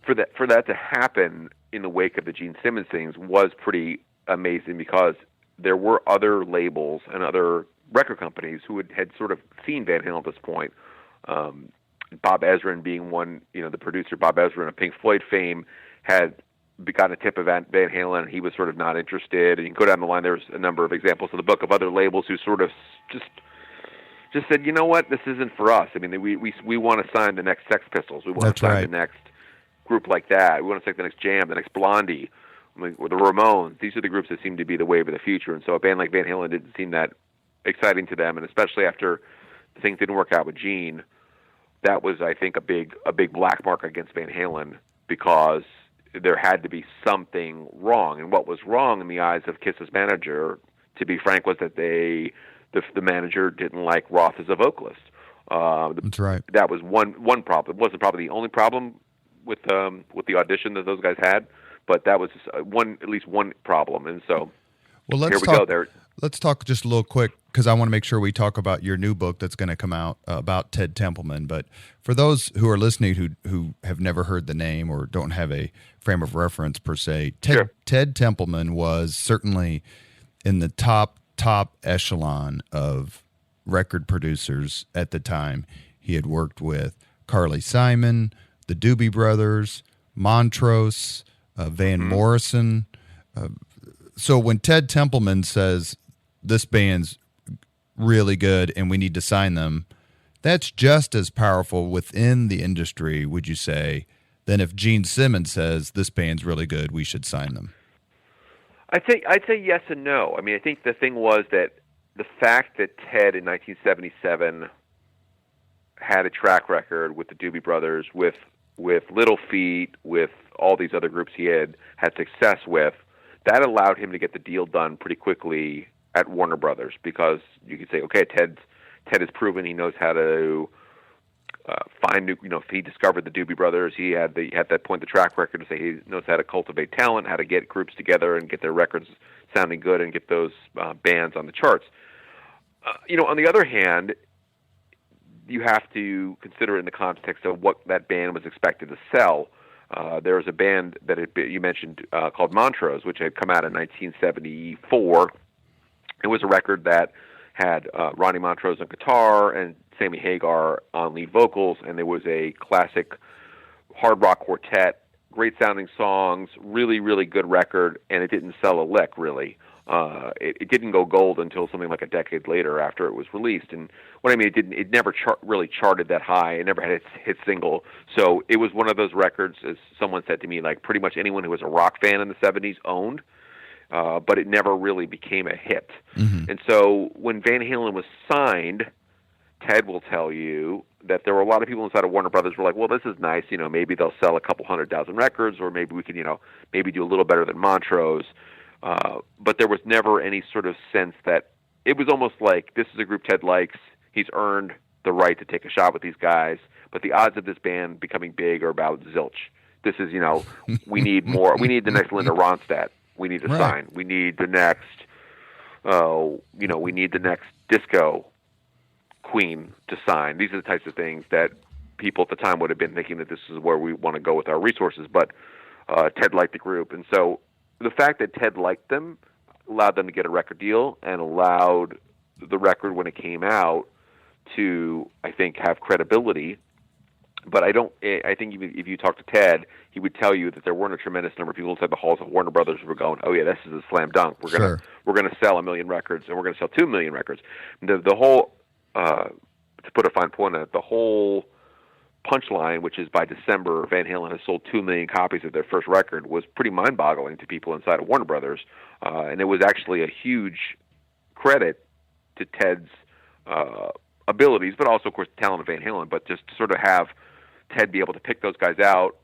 for that to happen in the wake of the Gene Simmons things was pretty amazing, because there were other labels and other record companies who had sort of seen Van Halen at this point. Bob Ezrin being one, the producer Bob Ezrin of Pink Floyd fame had gotten a tip of Van Halen, and he was sort of not interested. And you can go down the line, there's a number of examples in the book of other labels who sort of just said, you know what, this isn't for us. I mean, we want to sign the next Sex Pistols. We want to sign the next group like that. We want to sign the next Jam, the next Blondie, or the Ramones. These are the groups that seem to be the wave of the future. And so a band like Van Halen didn't seem that exciting to them, and especially after things didn't work out with Gene, that was, I think, a big black mark against Van Halen, because there had to be something wrong. And what was wrong in the eyes of Kiss's manager, to be frank, was that the manager didn't like Roth as a vocalist. That's right. That was one problem. It wasn't probably the only problem with the audition that those guys had, but that was at least one problem. And so here we go there. Let's talk just a little quick, because I want to make sure we talk about your new book that's going to come out about Ted Templeman. But for those who are listening who have never heard the name or don't have a frame of reference per se, Ted Templeman was certainly in the top echelon of record producers at the time. He had worked with Carly Simon, the Doobie Brothers, Montrose, Van Morrison. So when Ted Templeman says this band's really good and we need to sign them, that's just as powerful within the industry, would you say, than if Gene Simmons says this band's really good, we should sign them? I'd say yes and no. I mean, I think the thing was that the fact that Ted in 1977 had a track record with the Doobie Brothers, with Little Feat, with all these other groups he had success with, that allowed him to get the deal done pretty quickly at Warner Brothers, because you could say, okay, Ted has proven he knows how to find new. If he discovered the Doobie Brothers, he had that point the track record to say he knows how to cultivate talent, how to get groups together and get their records sounding good and get those bands on the charts. On the other hand, you have to consider it in the context of what that band was expected to sell. There was a band that you mentioned called Montrose, which had come out in 1974. It was a record that had Ronnie Montrose on guitar and Sammy Hagar on lead vocals, and there was a classic hard rock quartet, great sounding songs, really, really good record, and it didn't sell a lick, really. It didn't go gold until something like a decade later after it was released. And what I mean, it never really charted that high. It never had its hit single. So it was one of those records, as someone said to me, like pretty much anyone who was a rock fan in the 70s owned, but it never really became a hit. Mm-hmm. And so when Van Halen was signed, Ted will tell you that there were a lot of people inside of Warner Brothers were like, well, this is nice, maybe they'll sell a couple 100,000 records, or maybe we can, maybe do a little better than Montrose. But there was never any sort of sense that it was almost like, this is a group Ted likes, he's earned the right to take a shot with these guys, but the odds of this band becoming big are about zilch. This is, we need more. We need the next Linda Ronstadt. We need to sign. We need the next, we need the next disco queen to sign. These are the types of things that people at the time would have been thinking that this is where we want to go with our resources. But Ted liked the group. And so the fact that Ted liked them allowed them to get a record deal and allowed the record, when it came out, to, I think, have credibility. But I think if you talk to Ted, he would tell you that there weren't a tremendous number of people inside the halls of Warner Brothers who were going, "Oh yeah, this is a slam dunk. We're gonna sell 1 million records, and we're gonna sell 2 million records." The whole, to put a fine point on it, the whole punchline, which is by December, Van Halen has sold 2 million copies of their first record, was pretty mind-boggling to people inside of Warner Brothers, and it was actually a huge credit to Ted's abilities, but also, of course, the talent of Van Halen. But just to sort of have Ted be able to pick those guys out,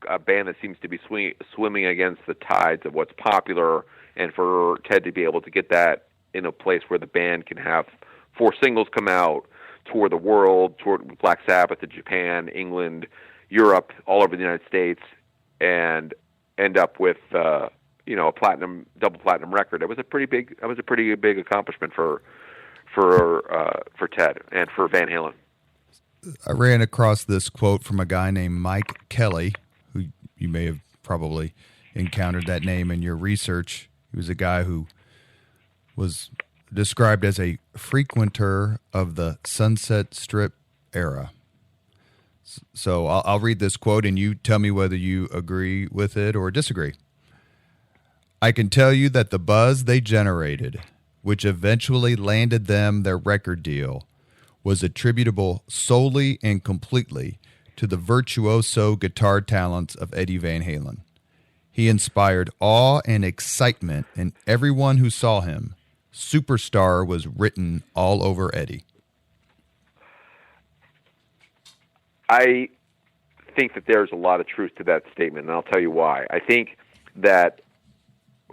a band that seems to be swimming against the tides of what's popular, and for Ted to be able to get that in a place where the band can have 4 singles come out, tour the world, tour Black Sabbath to Japan, England, Europe, all over the United States, and end up with a double platinum record. It was a pretty big accomplishment for Ted and for Van Halen. I ran across this quote from a guy named Mike Kelly, who you may have probably encountered that name in your research. He was a guy who was described as a frequenter of the Sunset Strip era. So I'll read this quote, and you tell me whether you agree with it or disagree. "I can tell you that the buzz they generated, which eventually landed them their record deal, was attributable solely and completely to the virtuoso guitar talents of Eddie Van Halen. He inspired awe and excitement in everyone who saw him. Superstar was written all over Eddie." I think that there's a lot of truth to that statement, and I'll tell you why. I think that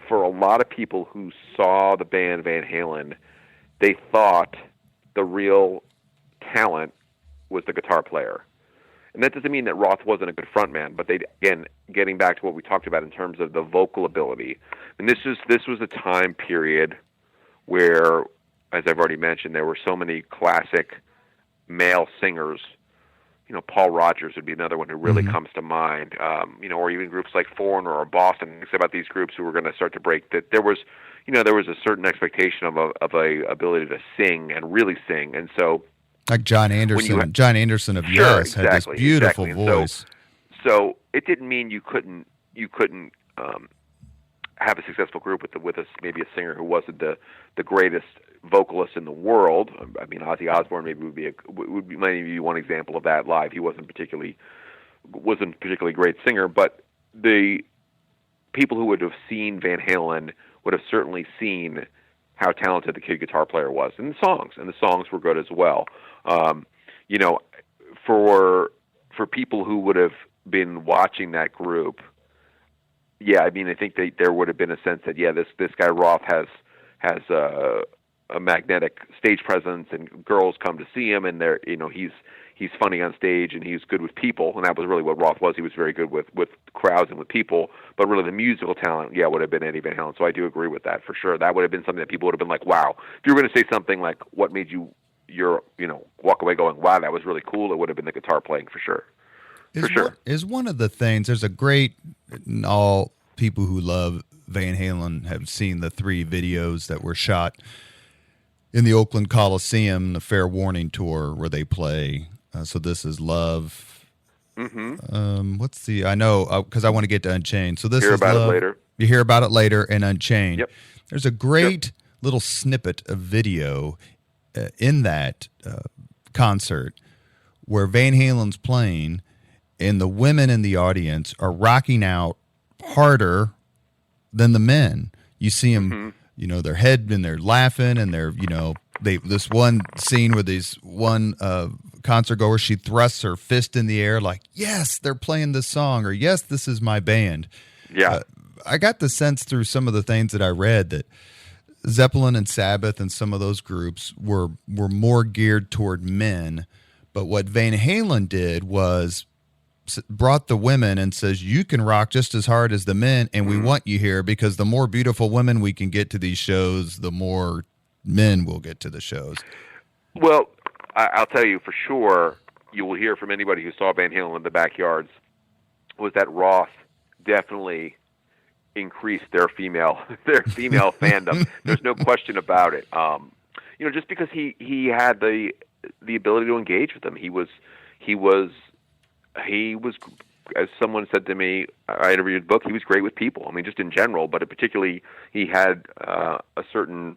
for a lot of people who saw the band Van Halen, they thought the real talent was the guitar player. And that doesn't mean that Roth wasn't a good frontman, but getting back to what we talked about in terms of the vocal ability. And this was a time period where, as I've already mentioned, there were so many classic male singers. Paul Rodgers would be another one who really comes to mind. Or even groups like Foreigner or Boston. Think about these groups who were going to start to break. That there was a certain expectation of a ability to sing and really sing, and so like John Anderson. John Anderson of Yes had this beautiful voice. So it didn't mean you couldn't have a successful group with maybe a singer who wasn't the greatest vocalist in the world. I mean, Ozzy Osbourne maybe would be maybe one example of that live. He wasn't particularly great singer, but the people who would have seen Van Halen would have certainly seen how talented the kid guitar player was, and the songs were good as well. For people who would have been watching that group, I mean, I think there would have been a sense that this guy Roth has a magnetic stage presence, and girls come to see him, and he's funny on stage, and he's good with people, and that was really what Roth was. He was very good with crowds and with people, but really the musical talent, would have been Eddie Van Halen. So I do agree with that for sure. That would have been something that people would have been like, wow. If you were going to say something like, what made you walk away going, wow, that was really cool, it would have been the guitar playing for sure. Is one of the things, there's a great, all people who love Van Halen have seen the 3 videos that were shot in the Oakland Coliseum, the Fair Warning tour, where they play. So this is Love. I know, because I want to get to Unchained. So this is Love. You hear about it later, and Unchained. Yep. There's a great little snippet of video in that concert where Van Halen's playing, and the women in the audience are rocking out harder than the men. You see them, their head, and they're laughing, and they're, this one scene where these one concert goer, she thrusts her fist in the air like, yes, they're playing this song, or yes, this is my band. Yeah. I got the sense through some of the things that I read that Zeppelin and Sabbath and some of those groups were more geared toward men. But what Van Halen did was brought the women and says, you can rock just as hard as the men, and we want you here because the more beautiful women we can get to these shows, the more men will get to the shows. Well, I'll tell you for sure, you will hear from anybody who saw Van Halen in the backyards, was that Roth definitely increased their female fandom. There's no question about it. Just because he had the ability to engage with them. He was, as someone said to me, I interviewed the book, he was great with people. I mean, just in general, but particularly he had a certain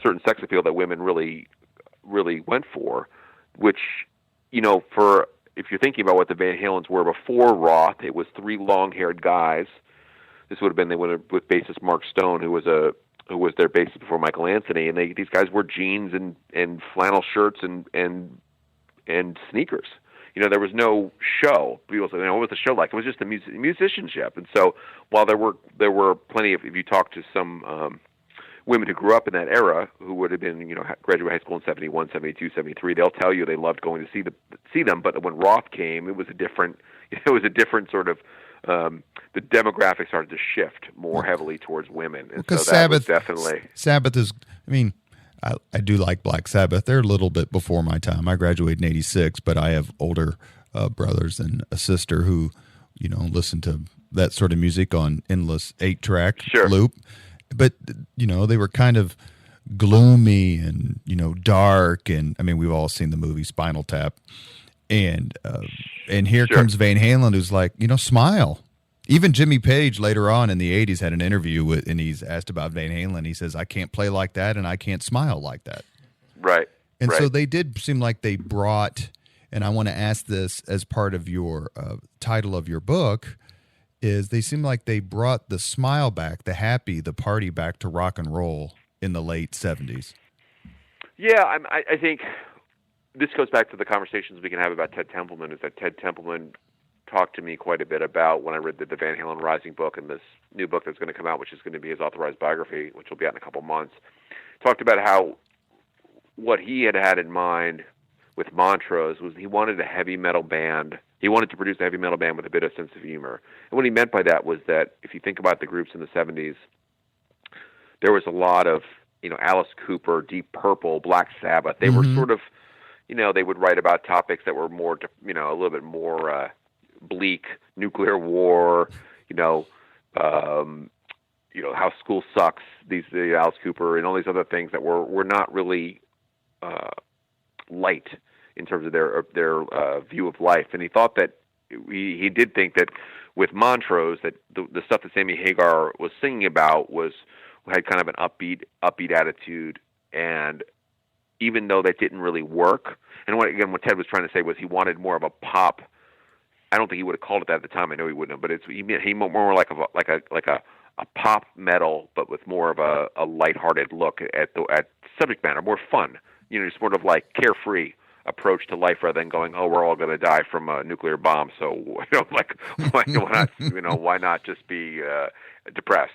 sex appeal that women really went for, which, if you're thinking about what the Van Halens were before Roth, it was three long-haired guys. This would have been, they went with bassist Mark Stone, who was their bassist before Michael Anthony, and these guys wore jeans and flannel shirts and sneakers. There was no show. People say, what was the show like? It was just a musicianship. And so while there were plenty of, if you talk to some women who grew up in that era, who would have been, graduate high school in 71, 72, 73, they'll tell you they loved going to see them. But when Roth came, it was a different sort of, the demographics started to shift more heavily towards women. And because so that was definitely. Sabbath is, I do like Black Sabbath. They're a little bit before my time. I graduated in 86, but I have older brothers and a sister who, listen to that sort of music on endless 8-track loop. But, they were kind of gloomy and, dark. And, we've all seen the movie Spinal Tap. And here comes Van Halen, who's like, smile. Even Jimmy Page later on in the 80s had an interview and he's asked about Van Halen. He says, I can't play like that and I can't smile like that. Right. And so they did seem like they brought, and I want to ask this as part of your title of your book, is they seem like they brought the smile back, the happy, the party back to rock and roll in the late 70s. Yeah, I think this goes back to the conversations we can have about Ted Templeman, is that Ted Templeman talked to me quite a bit about when I read the Van Halen Rising book and this new book that's going to come out, which is going to be his authorized biography, which will be out in a couple months. Talked about how what he had in mind with Montrose was he wanted a heavy metal band. He wanted to produce a heavy metal band with a bit of sense of humor. And what he meant by that was that if you think about the groups in the 70s, there was a lot of, Alice Cooper, Deep Purple, Black Sabbath. They were sort of, they would write about topics that were more, a little bit more bleak, nuclear war, how school sucks, the Alice Cooper and all these other things that were not really light in terms of their view of life. And he thought that he did think that with Montrose, that the stuff that Sammy Hagar was singing about had kind of an upbeat attitude, and even though that didn't really work, and what Ted was trying to say was he wanted more of a pop. I don't think he would have called it that at the time. I know he wouldn't have, but he more like a pop metal, but with more of a lighthearted look at subject matter, more fun. Sort of like carefree approach to life rather than going, oh, we're all going to die from a nuclear bomb. So why not just be depressed?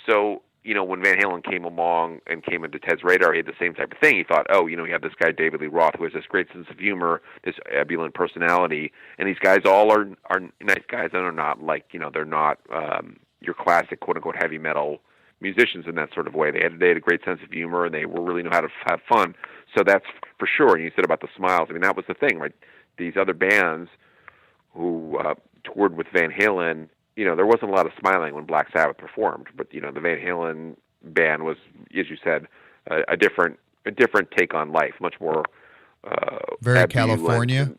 So when Van Halen came along and came into Ted's radar, he had the same type of thing. He thought, you have this guy David Lee Roth who has this great sense of humor, this ebullient personality, and these guys all are nice guys and are not they're not your classic quote unquote heavy metal musicians in that sort of way. They had a great sense of humor and they really know how to have fun. So that's for sure. And you said about the smiles. That was the thing, right? These other bands who toured with Van Halen, there wasn't a lot of smiling when Black Sabbath performed, but the Van Halen band was, as you said, a different take on life, much more very California.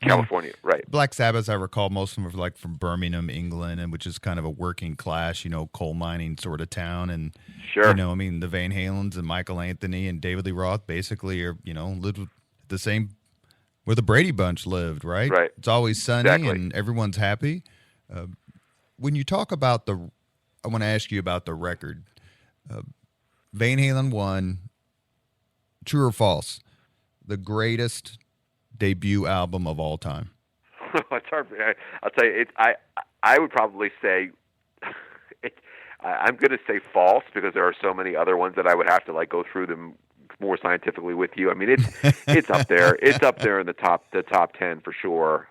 California, right. Black Sabbath, I recall most of them were from Birmingham, England, and which is kind of a working class, coal mining sort of town. And sure, the Van Halens and Michael Anthony and David Lee Roth basically are, lived with the same where the Brady Bunch lived, right? Right. It's always sunny and everyone's happy. When you talk about I want to ask you about the record. Van Halen 1, true or false, the greatest debut album of all time? It's hard. I'll tell you. I would probably say. I'm going to say false because there are so many other ones that I would have to like go through them more scientifically with you. I mean, it's up there. It's up there in the top 10 for sure.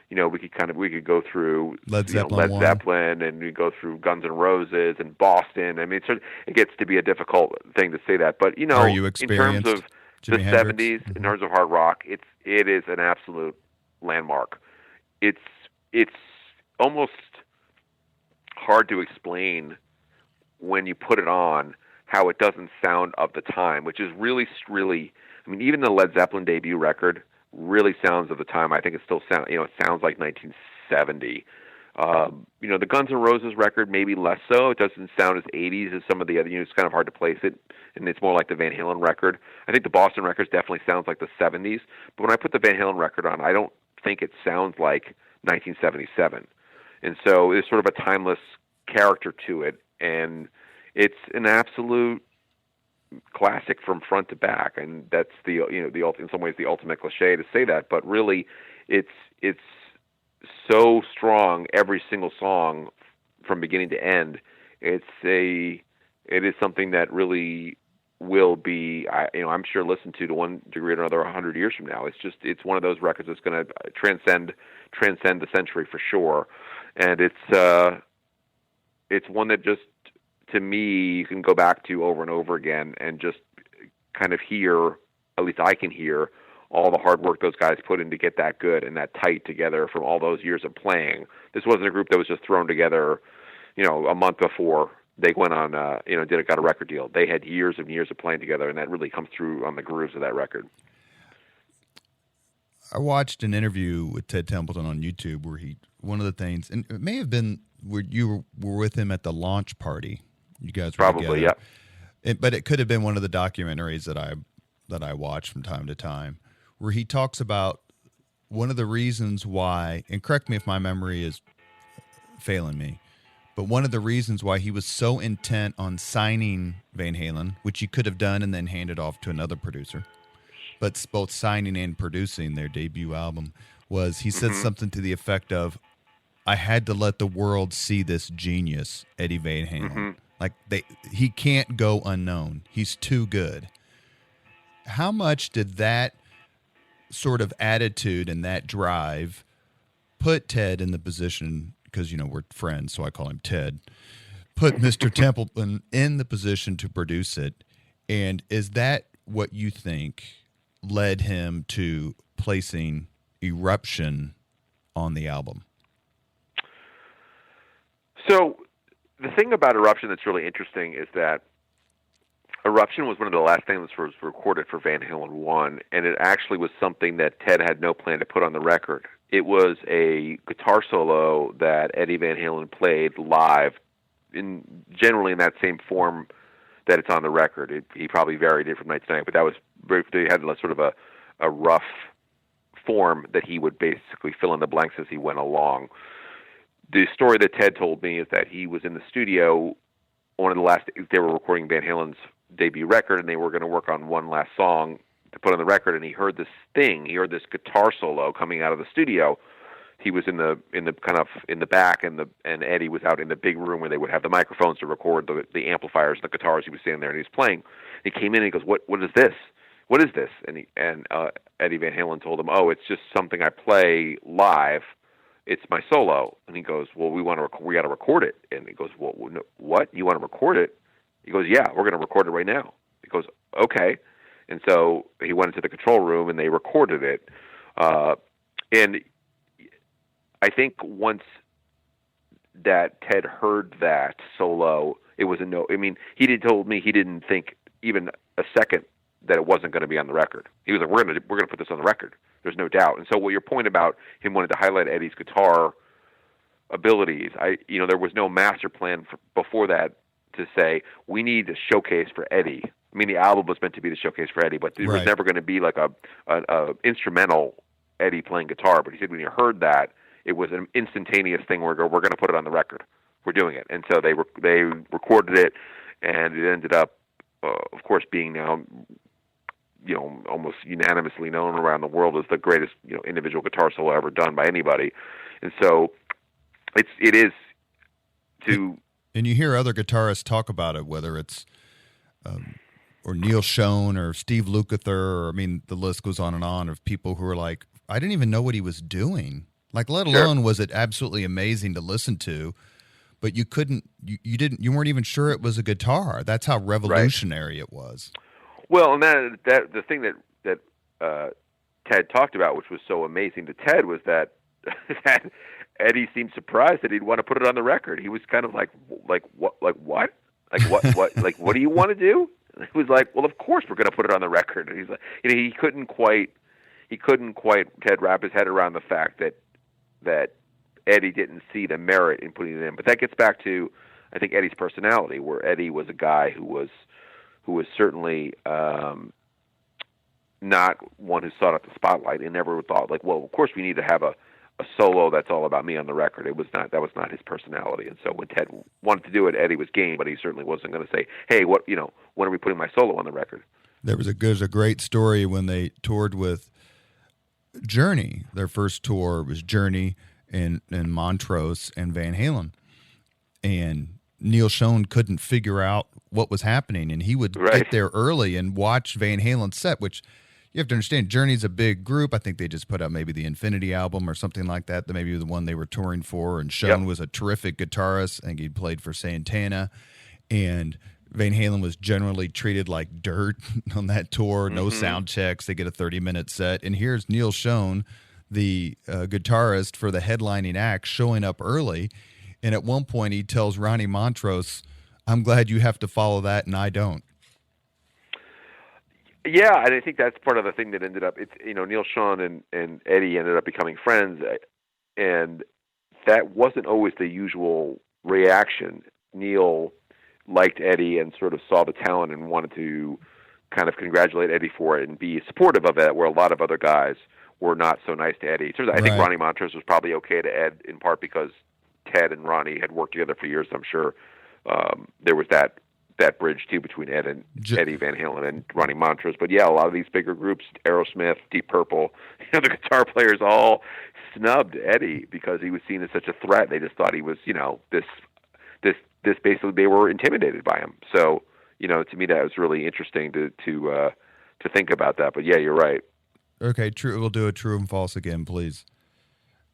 We could go through Led Zeppelin, Zeppelin, and we go through Guns N' Roses and Boston. I mean, it gets to be a difficult thing to say that. But are you in experienced, terms of Jimi the Hendrix? 70s, in terms of hard rock, it is an absolute landmark. It's almost hard to explain when you put it on how it doesn't sound of the time, which is really, I mean, even the Led Zeppelin debut record really sounds of the time. I think it still sounds, it sounds like 1970. The Guns N' Roses record, maybe less so. It doesn't sound as 80s as some of the other, it's kind of hard to place it, and it's more like the Van Halen record. I think the Boston record definitely sounds like the 70s, but when I put the Van Halen record on, I don't think it sounds like 1977. And so there's sort of a timeless character to it, and it's an absolute classic from front to back. And that's in some ways the ultimate cliche to say that, but really, it's so strong. Every single song, from beginning to end, it is something that really will be, I'm sure, listened to one degree or another 100 years from now. It's one of those records that's going to transcend the century for sure. And it's one that just, to me, you can go back to over and over again and just kind of hear, at least I can hear, all the hard work those guys put in to get that good and that tight together from all those years of playing. This wasn't a group that was just thrown together, a month before they went on, got a record deal. They had years and years of playing together, and that really comes through on the grooves of that record. I watched an interview with Ted Templeton on YouTube where one of the things, and it may have been where you were with him at the launch party. You guys were probably, together. Yeah. But it could have been one of the documentaries that I watch from time to time, where he talks about one of the reasons why, and correct me if my memory is failing me, but one of the reasons why he was so intent on signing Van Halen, which he could have done and then handed off to another producer, but both signing and producing their debut album, was he said something to the effect of, I had to let the world see this genius, Eddie Van Halen. Mm-hmm. Like he can't go unknown. He's too good. How much did that sort of attitude and that drive put Ted in the position, because, we're friends, so I call him Ted, put Mr. Templeton in the position to produce it? And is that what you think led him to placing Eruption on the album? So the thing about Eruption that's really interesting is that Eruption was one of the last things that was recorded for Van Halen 1, and it actually was something that Ted had no plan to put on the record. It was a guitar solo that Eddie Van Halen played live, generally in that same form that it's on the record. He probably varied it from night to night, but they had sort of a rough form that he would basically fill in the blanks as he went along. The story that Ted told me is that he was in the studio they were recording Van Halen's debut record, and they were going to work on one last song to put on the record, and he heard this guitar solo coming out of the studio. He was in the kind of in the back, and Eddie was out in the big room where they would have the microphones to record the amplifiers and the guitars. He was standing there, and he was playing. He came in, and he goes, What is this? What is this?" And Eddie Van Halen told him, "Oh, it's just something I play live. It's my solo." And he goes, "Well, we got to record it." And he goes, "Well, no, what? You want to record it?" He goes, "Yeah, we're going to record it right now." He goes, "Okay." And so he went into the control room and they recorded it. And I think once that Ted heard that solo, it was a no. I mean, told me he didn't think even a second that it wasn't going to be on the record. He was like, "We're going to put this on the record. There's no doubt." And so, what your point about him wanting to highlight Eddie's guitar abilities, there was no master plan before that to say we need a showcase for Eddie. I mean, the album was meant to be the showcase for Eddie, but there was never going to be like a instrumental Eddie playing guitar. But he said when he heard that, it was an instantaneous thing where we're going to put it on the record. We're doing it. And so they recorded it, and it ended up, of course, being now almost unanimously known around the world as the greatest individual guitar solo ever done by anybody. And so it is to. And you hear other guitarists talk about it, whether it's or Neil Schon or Steve Lukather, or the list goes on and on of people who are like, I didn't even know what he was doing. Like, let alone was it absolutely amazing to listen to, but you weren't even sure it was a guitar. That's how revolutionary it was. Well, and that the thing that Ted talked about, which was so amazing to Ted, was that Eddie seemed surprised that he'd want to put it on the record. He was kind of like what, what do you want to do? And he was like, well, of course we're going to put it on the record. And he's like, he couldn't quite Ted wrap his head around the fact that Eddie didn't see the merit in putting it in. But that gets back to, I think, Eddie's personality, where Eddie was a guy who was certainly not one who sought out the spotlight and never thought like, well, of course we need to have a solo that's all about me on the record. That was not his personality. And so when Ted wanted to do it, Eddie was game, but he certainly wasn't going to say, hey, when are we putting my solo on the record? There's a great story when they toured with Journey. Their first tour was Journey and Montrose and Van Halen. And Neil Schon couldn't figure out what was happening, and he would get there early and watch Van Halen's set, which you have to understand, Journey's a big group. I think they just put out maybe the Infinity album or something like that, maybe the one they were touring for, and Schon was a terrific guitarist. I think he'd played for Santana, and Van Halen was generally treated like dirt on that tour, no sound checks. They get a 30-minute set, and here's Neil Schon, the guitarist for the headlining act, showing up early, and at one point he tells Ronnie Montrose, I'm glad you have to follow that and I don't. Yeah, and I think that's part of the thing that ended up, Neil Schon and Eddie ended up becoming friends, and that wasn't always the usual reaction. Neil liked Eddie and sort of saw the talent and wanted to kind of congratulate Eddie for it and be supportive of it, where a lot of other guys were not so nice to Eddie. I think Ronnie Montrose was probably okay to Ed, in part because Ted and Ronnie had worked together for years. I'm sure there was that bridge too between Ed and Eddie Van Halen and Ronnie Montrose. But yeah, a lot of these bigger groups, Aerosmith, Deep Purple, the guitar players all snubbed Eddie because he was seen as such a threat. They just thought he was, this basically, they were intimidated by him. So, to me that was really interesting to think about that. But yeah, you're right. Okay, true. We'll do a true and false again, please.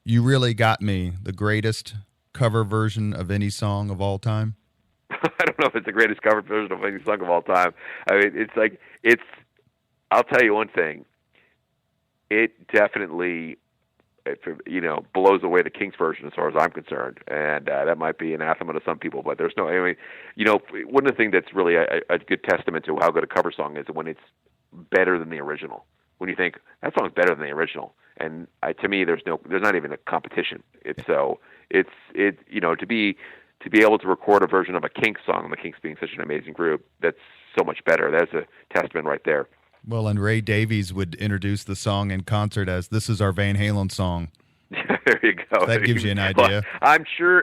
You really got me. The greatest cover version of any song of all time? I don't know if it's the greatest cover version of any song of all time. I mean, I'll tell you one thing. It definitely, blows away the Kinks version as far as I'm concerned. And that might be anathema to some people, but there's one of the things that's really a good testament to how good a cover song is when it's better than the original. When you think, that song's better than the original. And to me, there's not even a competition. To be able to record a version of a Kinks song, the Kinks being such an amazing group, that's so much better. That's a testament right there. Well, and Ray Davies would introduce the song in concert as, "This is our Van Halen song." There you go. That gives you an idea. Well,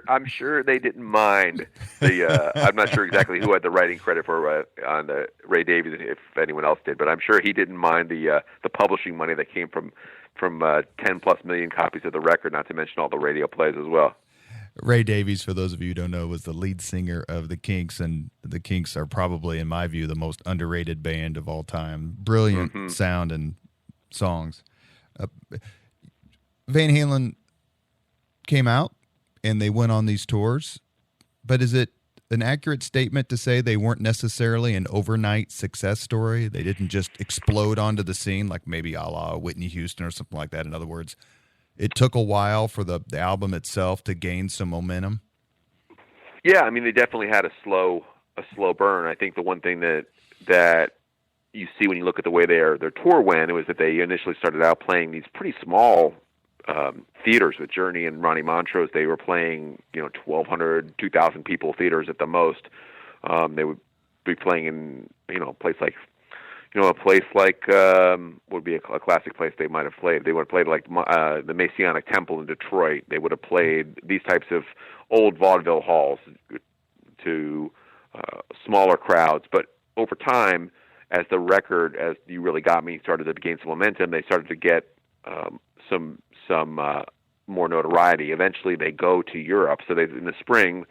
I'm sure they didn't mind the. I'm not sure exactly who had the writing credit for on the Ray Davies, if anyone else did, but I'm sure he didn't mind the publishing money that came from 10+ million copies of the record, not to mention all the radio plays as well. Ray Davies, for those of you who don't know, was the lead singer of the Kinks, and the Kinks are probably, in my view, the most underrated band of all time. Brilliant sound and songs. Van Halen came out, and they went on these tours, but is it an accurate statement to say they weren't necessarily an overnight success story? They didn't just explode onto the scene like maybe a la Whitney Houston or something like that. In other words, it took a while for the album itself to gain some momentum. Yeah, I mean, they definitely had a slow burn. I think the one thing that you see when you look at the way their tour went, it was that they initially started out playing these pretty small theaters with Journey and Ronnie Montrose. They were playing 1,200, 2,000 people theaters at the most. They would be playing in a place like would be a classic place they might have played. They would have played like the Masonic Temple in Detroit. They would have played these types of old vaudeville halls to smaller crowds. But over time, as the record, as You Really Got Me, started to gain some momentum, they started to get some more notoriety. Eventually, they go to Europe. So in the spring,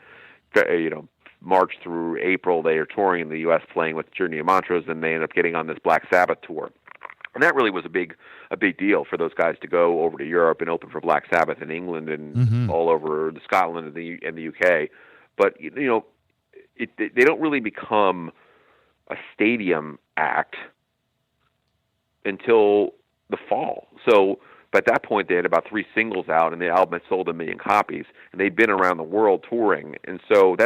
March through April, they are touring in the U.S. playing with Journey of Montrose, and they end up getting on this Black Sabbath tour. And that really was a big deal for those guys to go over to Europe and open for Black Sabbath in England and all over Scotland and the UK. But they don't really become a stadium act until the fall. So at that point, they had about 3 singles out, and the album had sold 1 million copies, and they'd been around the world touring. And so the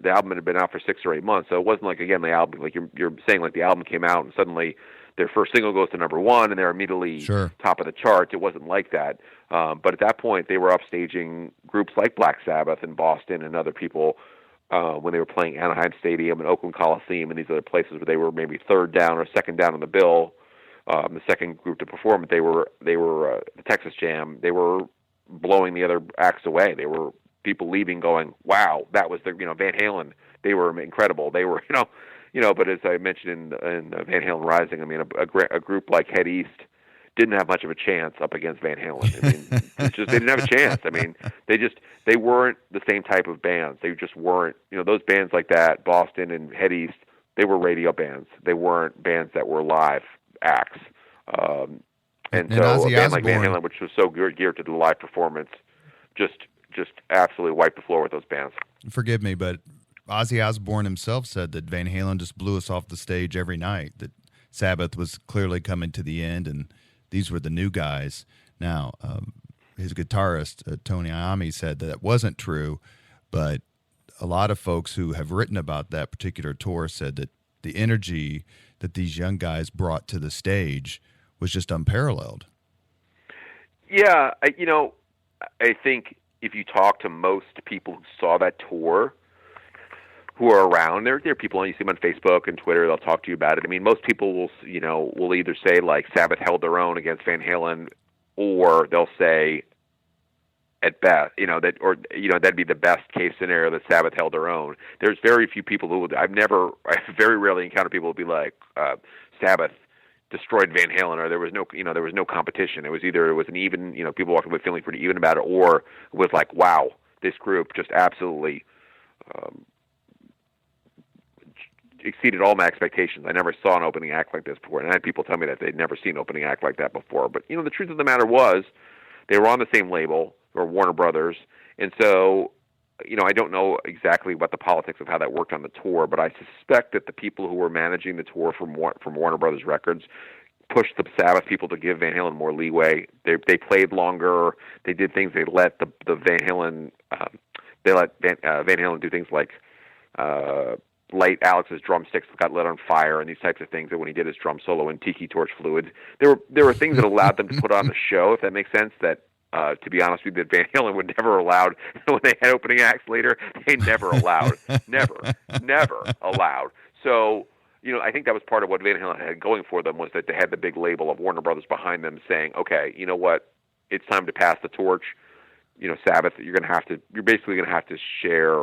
album had been out for 6 or 8 months. So it wasn't like, again, the album, like you're saying, like the album came out and suddenly their first single goes to number 1 and they're immediately top of the charts. It wasn't like that. But at that point, they were upstaging groups like Black Sabbath in Boston and other people when they were playing Anaheim Stadium and Oakland Coliseum and these other places where they were maybe third down or second down on the bill. The second group to perform, they were the Texas Jam. They were blowing the other acts away. They were people leaving, going, "Wow, that was the Van Halen. They were incredible. They were But as I mentioned in Van Halen Rising, I mean, a group like Head East didn't have much of a chance up against Van Halen. I mean, they didn't have a chance. I mean, they weren't the same type of bands. They just weren't. Those bands like that, Boston and Head East, they were radio bands. They weren't bands that were live acts. And so Ozzy a band like Van Osbourne, Halen, which was so geared to the live performance, just absolutely wiped the floor with those bands. forgive me, but Ozzy Osbourne himself said that Van Halen just blew us off the stage every night, that Sabbath was clearly coming to the end, and these were the new guys. Now, his guitarist, Tony Iommi, said that wasn't true, but a lot of folks who have written about that particular tour said that the energy that these young guys brought to the stage was just unparalleled. Yeah, I think if you talk to most people who saw that tour, who are around, there are people, you see them on Facebook and Twitter, they'll talk to you about it. I mean, most people will either say like Sabbath held their own against Van Halen, or they'll say at best, that'd be the best case scenario that Sabbath held their own. There's very few people I very rarely encounter people who be like, Sabbath destroyed Van Halen, or there was no competition. It was an even, people walked away feeling pretty even about it, or it was like, wow, this group just absolutely exceeded all my expectations. I never saw an opening act like this before, and I had people tell me that they'd never seen an opening act like that before. But the truth of the matter was, they were on the same label, or Warner Brothers, and so I don't know exactly what the politics of how that worked on the tour, but I suspect that the people who were managing the tour from Warner Brothers Records pushed the Sabbath people to give Van Halen more leeway. They played longer. They did things. They let the Van Halen Van Halen do things like light Alex's drumsticks got lit on fire and these types of things. That when he did his drum solo in Tiki Torch fluid, there were things that allowed them to put on the show, if that makes sense. That to be honest with you, that Van Halen would never allowed when they had opening acts later. They never allowed, never allowed. So I think that was part of what Van Halen had going for them, was that they had the big label of Warner Brothers behind them, saying, okay, you know what, it's time to pass the torch. Sabbath, you're basically going to have to share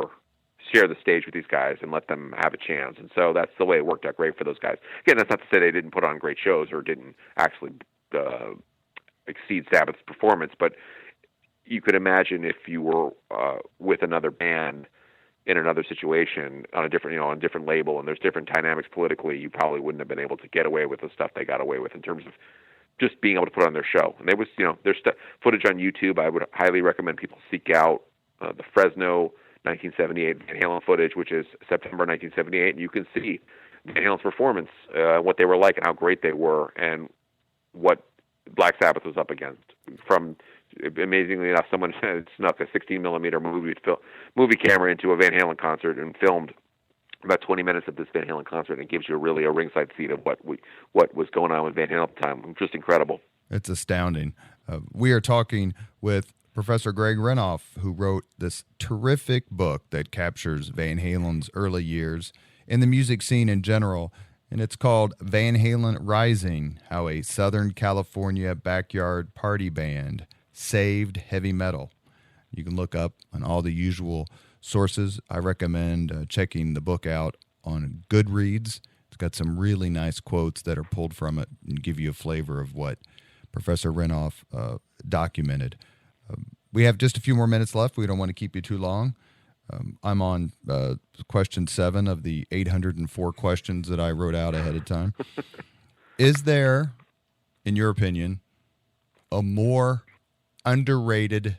the stage with these guys and let them have a chance. And so that's the way it worked out great for those guys. Again, that's not to say they didn't put on great shows or didn't actually exceed Sabbath's performance, but you could imagine if you were with another band in another situation on a different label, and there's different dynamics politically, you probably wouldn't have been able to get away with the stuff they got away with in terms of just being able to put on their show. And there was, there's footage on YouTube. I would highly recommend people seek out the Fresno 1978 Van Halen footage, which is September 1978, and you can see Van Halen's performance, what they were like and how great they were, and what Black Sabbath was up against. From, amazingly enough, someone snuck a 16-millimeter movie camera into a Van Halen concert and filmed about 20 minutes of this Van Halen concert, and it gives you really a ringside seat of what was going on with Van Halen at the time. Just incredible. It's astounding. We are talking with Professor Greg Renoff, who wrote this terrific book that captures Van Halen's early years and the music scene in general, and it's called Van Halen Rising, How a Southern California Backyard Party Band Saved Heavy Metal. You can look up on all the usual sources. I recommend checking the book out on Goodreads. It's got some really nice quotes that are pulled from it and give you a flavor of what Professor Renoff documented. We have just a few more minutes left. We don't want to keep you too long. I'm on question 7 of the 804 questions that I wrote out ahead of time. Is there, in your opinion, a more underrated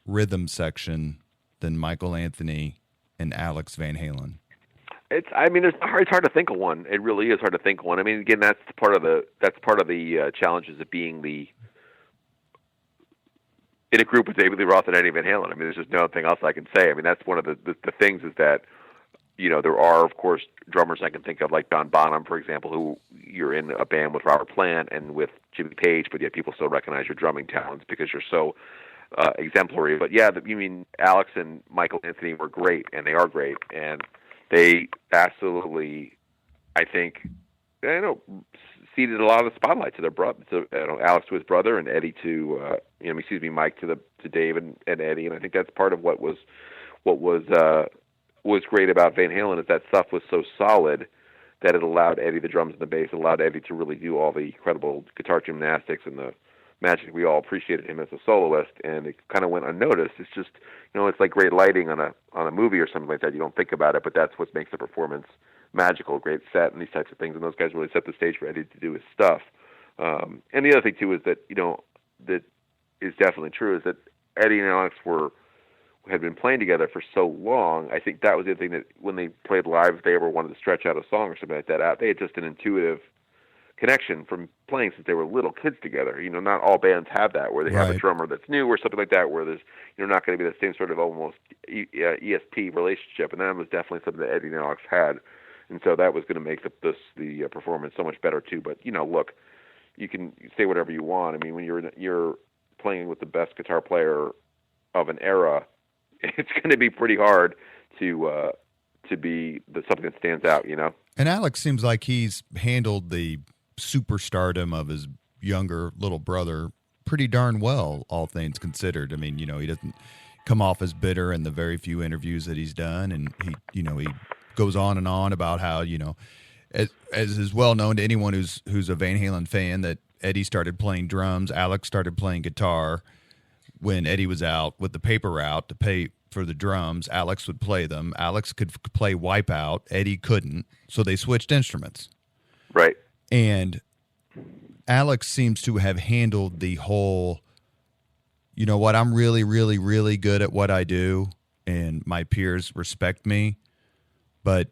rhythm section than Michael Anthony and Alex Van Halen? It's hard to think of one. It really is hard to think of one. I mean, again, that's part of the challenges of being in a group with David Lee Roth and Eddie Van Halen. I mean, there's just nothing else I can say. I mean, that's one of the things is that, there are, of course, drummers I can think of, like Don Bonham, for example, who you're in a band with Robert Plant and with Jimmy Page, but yet people still recognize your drumming talents because you're so exemplary. But yeah, you mean Alex and Michael Anthony were great, and they are great, and they absolutely, I think, ceded a lot of the spotlight to their brother, Alex to his brother, and Eddie to, Mike to Dave and Eddie, and I think that's part of what was great about Van Halen is that stuff was so solid that it allowed Eddie, the drums and the bass, allowed Eddie to really do all the incredible guitar gymnastics and the magic. We all appreciated him as a soloist, and it kind of went unnoticed. It's just, it's like great lighting on a movie or something like that. You don't think about it, but that's what makes the performance magical, great set, and these types of things. And those guys really set the stage for Eddie to do his stuff. And the other thing too is that that is definitely true is that Eddie and Alex had been playing together for so long. I think that was the other thing, that when they played live, if they ever wanted to stretch out a song or something like that out, they had just an intuitive connection from playing since they were little kids together. Not all bands have that, where they have a drummer that's new or something like that, where there's not going to be the same sort of almost ESP relationship. And that was definitely something that Eddie and Alex had. And so that was going to make the performance so much better too. But look, you can say whatever you want. I mean, when you're playing with the best guitar player of an era, it's going to be pretty hard to be something that stands out. And Alex seems like he's handled the superstardom of his younger little brother pretty darn well, all things considered. I mean, he doesn't come off as bitter in the very few interviews that he's done, and he goes on and on about how, as is well known to anyone who's a Van Halen fan, that Eddie started playing drums, Alex started playing guitar. When Eddie was out with the paper route to pay for the drums, Alex would play them. Alex could play Wipeout, Eddie couldn't, so they switched instruments. Right. And Alex seems to have handled the whole, I'm really, really, really good at what I do, and my peers respect me, but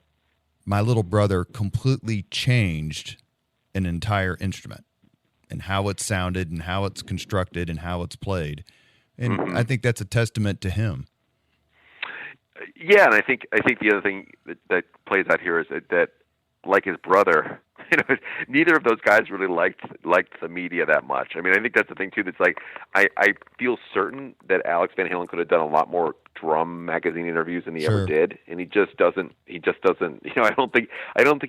my little brother completely changed an entire instrument and how it sounded and how it's constructed and how it's played. And I think that's a testament to him. Yeah, and I think the other thing that plays out here is that like his brother, neither of those guys really liked the media that much. I mean, I think that's the thing too. That's like I feel certain that Alex Van Halen could have done a lot more drum magazine interviews than he ever did, and he just doesn't. I don't think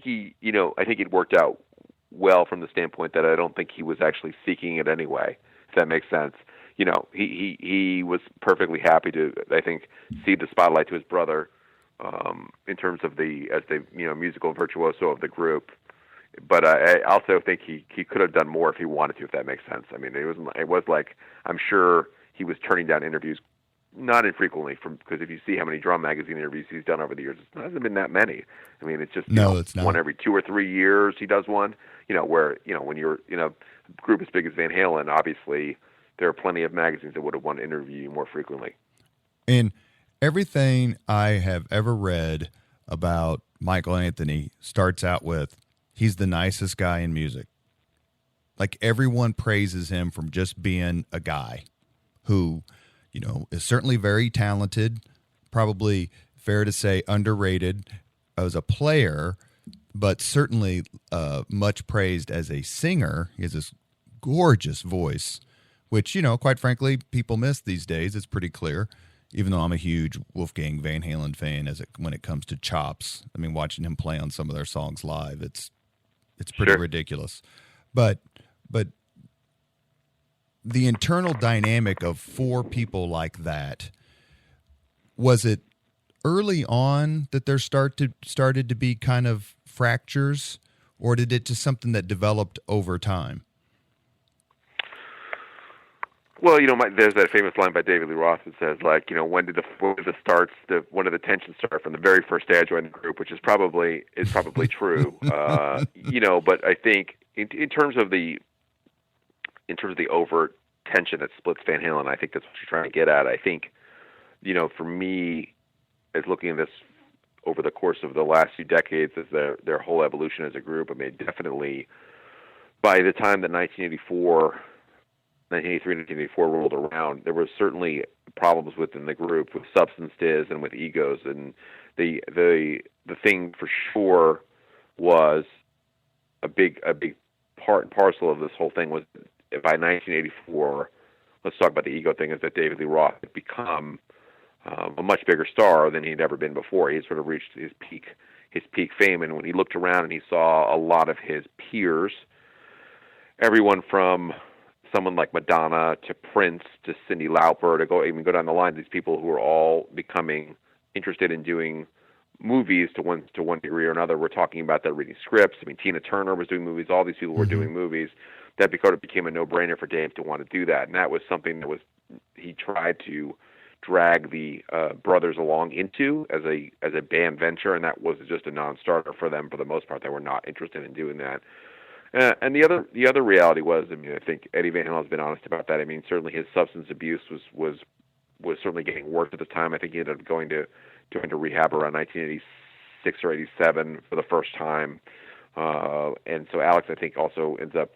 he. I think it worked out well from the standpoint that I don't think he was actually seeking it anyway. If that makes sense. He was perfectly happy to, I think, cede the spotlight to his brother in terms of as the musical virtuoso of the group. But I also think he could have done more if he wanted to, if that makes sense. I mean, it was like, I'm sure he was turning down interviews not infrequently because if you see how many drum magazine interviews he's done over the years, it hasn't been that many. I mean, it's just it's not. One every 2 or 3 years he does one. Where when you're in a group as big as Van Halen, obviously there are plenty of magazines that would have wanted to interview you more frequently. And everything I have ever read about Michael Anthony starts out with, he's the nicest guy in music. Like, everyone praises him from just being a guy who, is certainly very talented, probably fair to say underrated as a player, but certainly much praised as a singer. He has this gorgeous voice, which, quite frankly, people miss these days. It's pretty clear, even though I'm a huge Wolfgang Van Halen fan when it comes to chops. I mean, watching him play on some of their songs live, it's pretty ridiculous. But the internal dynamic of 4 people like that, was it early on that there started to be kind of fractures, or did it just something that developed over time? Well, there's that famous line by David Lee Roth that says, like, when did the tension start from the very first day I joined the group, which is probably true. But I think in terms of the overt tension that splits Van Halen, I think that's what you're trying to get at. I think, for me, as looking at this over the course of the last few decades, as their whole evolution as a group, I mean, definitely by the time that 1983 and 1984 rolled around, there were certainly problems within the group with substances and with egos. And the thing for sure was a big part and parcel of this whole thing was by 1984, let's talk about the ego thing, is that David Lee Roth had become a much bigger star than he'd ever been before. He had sort of reached his peak fame. And when he looked around and he saw a lot of his peers, everyone from someone like Madonna to Prince to Cyndi Lauper to go down the line, these people who are all becoming interested in doing movies to one degree or another. We're talking about that, reading scripts. I mean, Tina Turner was doing movies. All these people were doing movies. That became a no-brainer for Dave to want to do that, and that was something that he tried to drag the brothers along into as a band venture, and that was just a non-starter for them for the most part. They were not interested in doing that. And the other reality was, I mean, I think Eddie Van Halen has been honest about that. I mean, certainly his substance abuse was certainly getting worse at the time. I think he ended up going to rehab around 1986 or 87 for the first time. And so Alex, I think, also ends up,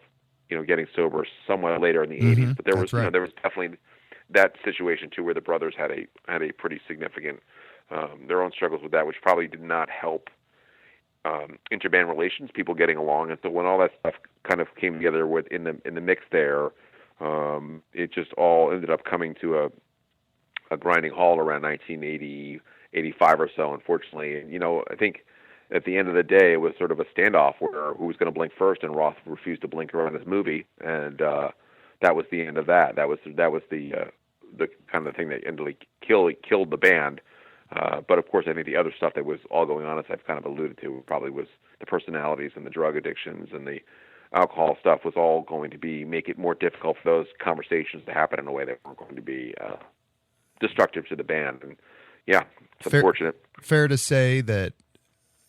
getting sober somewhat later in the 80s. But there was, right. There was definitely that situation too, where the brothers had a pretty significant their own struggles with that, which probably did not help interband relations, people getting along. And so when all that stuff kind of came together in the mix there, it just all ended up coming to a grinding halt around 1980, 85 or so, unfortunately. And, I think at the end of the day, it was sort of a standoff where who was going to blink first, and Roth refused to blink around this movie, and that was the end of that. That was the kind of thing that ended up killed the band. But of course, I think the other stuff that was all going on, as I've kind of alluded to, probably was the personalities and the drug addictions and the alcohol stuff was all going to make it more difficult for those conversations to happen in a way that weren't going to be destructive to the band. And yeah, it's unfortunate. Fair to say that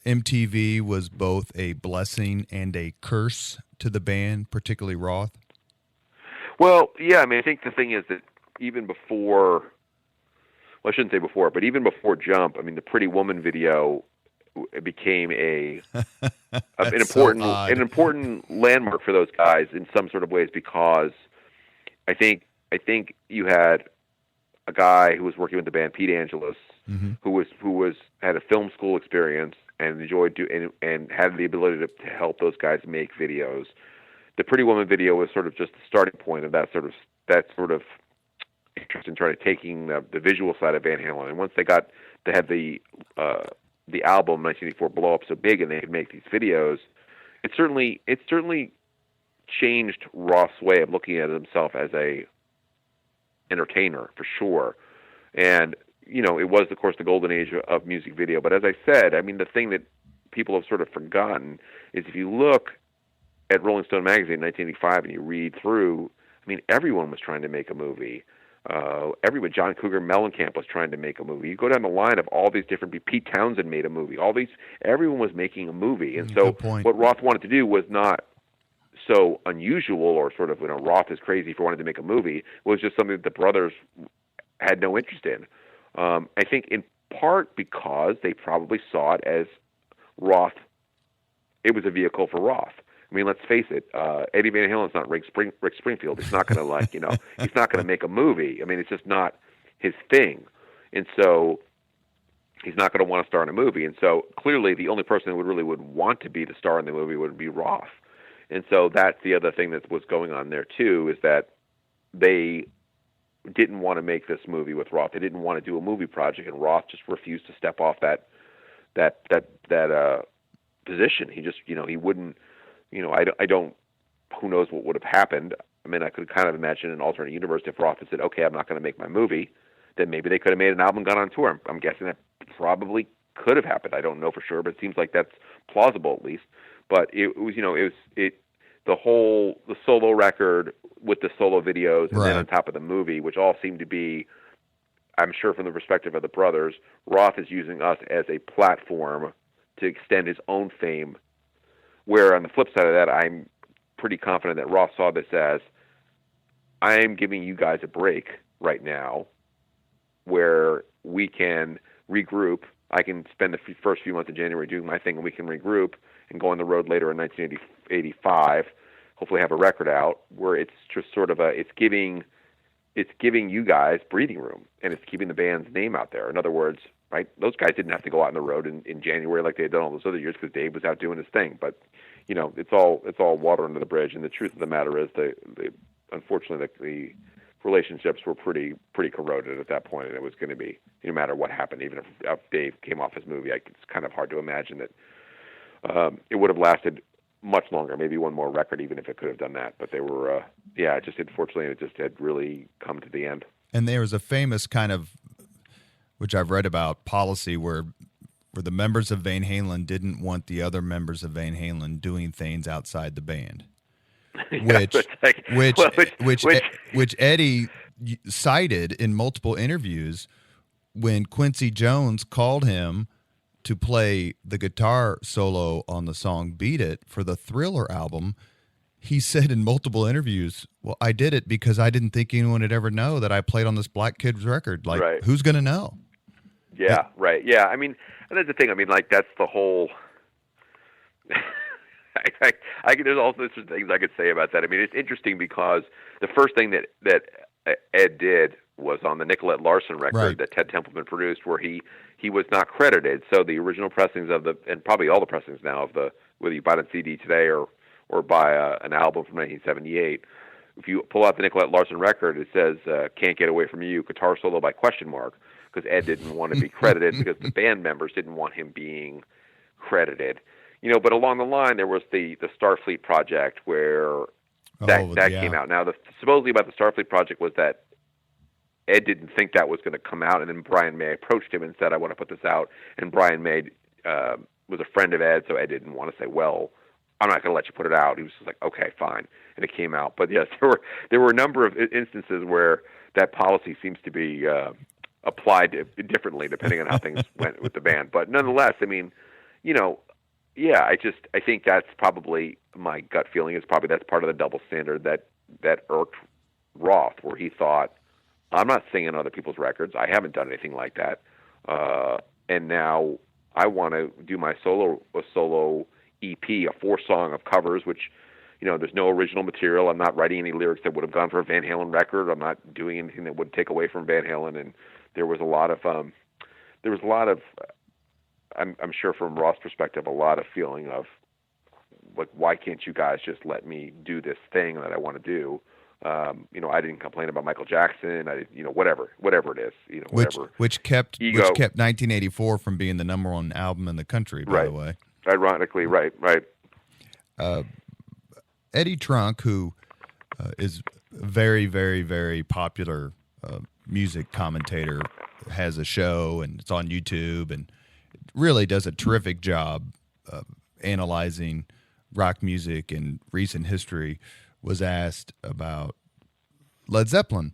MTV was both a blessing and a curse to the band, particularly Roth? Well, yeah, I mean, I think the thing is that even before, well, I shouldn't say before, but even before Jump, I mean, the Pretty Woman video became an important landmark for those guys in some sort of ways, because I think you had a guy who was working with the band, Pete Angelus, who had a film school experience and enjoyed and had the ability to help those guys make videos. The Pretty Woman video was sort of just the starting point of that sort of interest in trying to taking the visual side of Van Halen. And once they had the album 1984 blow up so big and they could make these videos, it certainly changed Roth's way of looking at himself as a entertainer, for sure. And it was, of course, the golden age of music video. But as I said, I mean, the thing that people have sort of forgotten is if you look at Rolling Stone magazine in 1985 and you read through, I mean, everyone was trying to make a movie. Everyone, John Cougar Mellencamp was trying to make a movie. You go down the line of all these different people. Pete Townsend made a movie. Everyone was making a movie. And so what Roth wanted to do was not so unusual, or sort of, Roth is crazy for wanting to make a movie. It was just something that the brothers had no interest in. I think in part because they probably saw it as Roth. It was a vehicle for Roth. I mean, let's face it. Eddie Van Halen's not Rick Springfield. He's not going to he's not going to make a movie. I mean, it's just not his thing, and so he's not going to want to star in a movie. And so clearly, the only person who would want to be the star in the movie would be Roth. And so that's the other thing that was going on there too, is that they didn't want to make this movie with Roth. They didn't want to do a movie project, and Roth just refused to step off that position. He just, he wouldn't. I don't. Who knows what would have happened? I mean, I could kind of imagine an alternate universe if Roth had said, "Okay, I'm not going to make my movie." Then maybe they could have made an album, gone on tour. I'm guessing that probably could have happened. I don't know for sure, but it seems like that's plausible at least. But it was, the solo record with the solo videos, and then on top of the movie, which all seemed to be, I'm sure from the perspective of the brothers, Roth is using us as a platform to extend his own fame. Where on the flip side of that, I'm pretty confident that Roth saw this as, I am giving you guys a break right now where we can regroup. I can spend the first few months of January doing my thing, and we can regroup and go on the road later in 1985, hopefully have a record out where it's just sort of it's giving you guys breathing room, and it's keeping the band's name out there. In other words, right, those guys didn't have to go out on the road in January like they had done all those other years because Dave was out doing his thing. But, it's all water under the bridge, and the truth of the matter is unfortunately the relationships were pretty corroded at that point, and it was going to be, no matter what happened, even if Dave came off his movie, it's kind of hard to imagine that it would have lasted much longer, maybe one more record, even if it could have done that. But they were, unfortunately, it just had really come to the end. And there was a famous kind of, which I've read about, policy where the members of Van Halen didn't want the other members of Van Halen doing things outside the band. Which Eddie cited in multiple interviews when Quincy Jones called him to play the guitar solo on the song Beat It for the Thriller album. He said in multiple interviews, well, I did it because I didn't think anyone would ever know that I played on this Black Kids record. Like, who's going to know? Yeah, right. Yeah, I mean, that's the thing. I mean, like, that's the whole... there's all sorts of things I could say about that. I mean, it's interesting because the first thing that Ed did was on the Nicolette Larson record that Ted Templeman produced, where he was not credited. So the original pressings and probably all the pressings now of whether you buy it on CD today or buy an album from 1978, if you pull out the Nicolette Larson record, it says "Can't Get Away From You," guitar solo by ? Because Ed didn't want to be credited because the band members didn't want him being credited. But along the line, there was the Starfleet project where that came out. Now, supposedly about the Starfleet project was that Ed didn't think that was going to come out, and then Brian May approached him and said, I want to put this out. And Brian May was a friend of Ed, so Ed didn't want to say, well, I'm not going to let you put it out. He was just like, okay, fine. And it came out. But yes, there were a number of instances where that policy seems to be applied differently depending on how things went with the band. But nonetheless, I mean, I think that's probably, my gut feeling is probably that's part of the double standard that irked Roth, where he thought, I'm not singing other people's records. I haven't done anything like that. And now I want to do my solo EP, a 4-song of covers, which, there's no original material. I'm not writing any lyrics that would have gone for a Van Halen record. I'm not doing anything that would take away from Van Halen. And there was a lot of, I'm sure from Roth's perspective, a lot of feeling of, like, why can't you guys just let me do this thing that I want to do? I didn't complain about Michael Jackson. I didn't, whatever it is, whatever. Which kept 1984 from being the number one album in the country, by the way. Ironically, right. Eddie Trunk, who is very, very, very popular music commentator, has a show and it's on YouTube and really does a terrific job analyzing rock music and recent history, was asked about Led Zeppelin.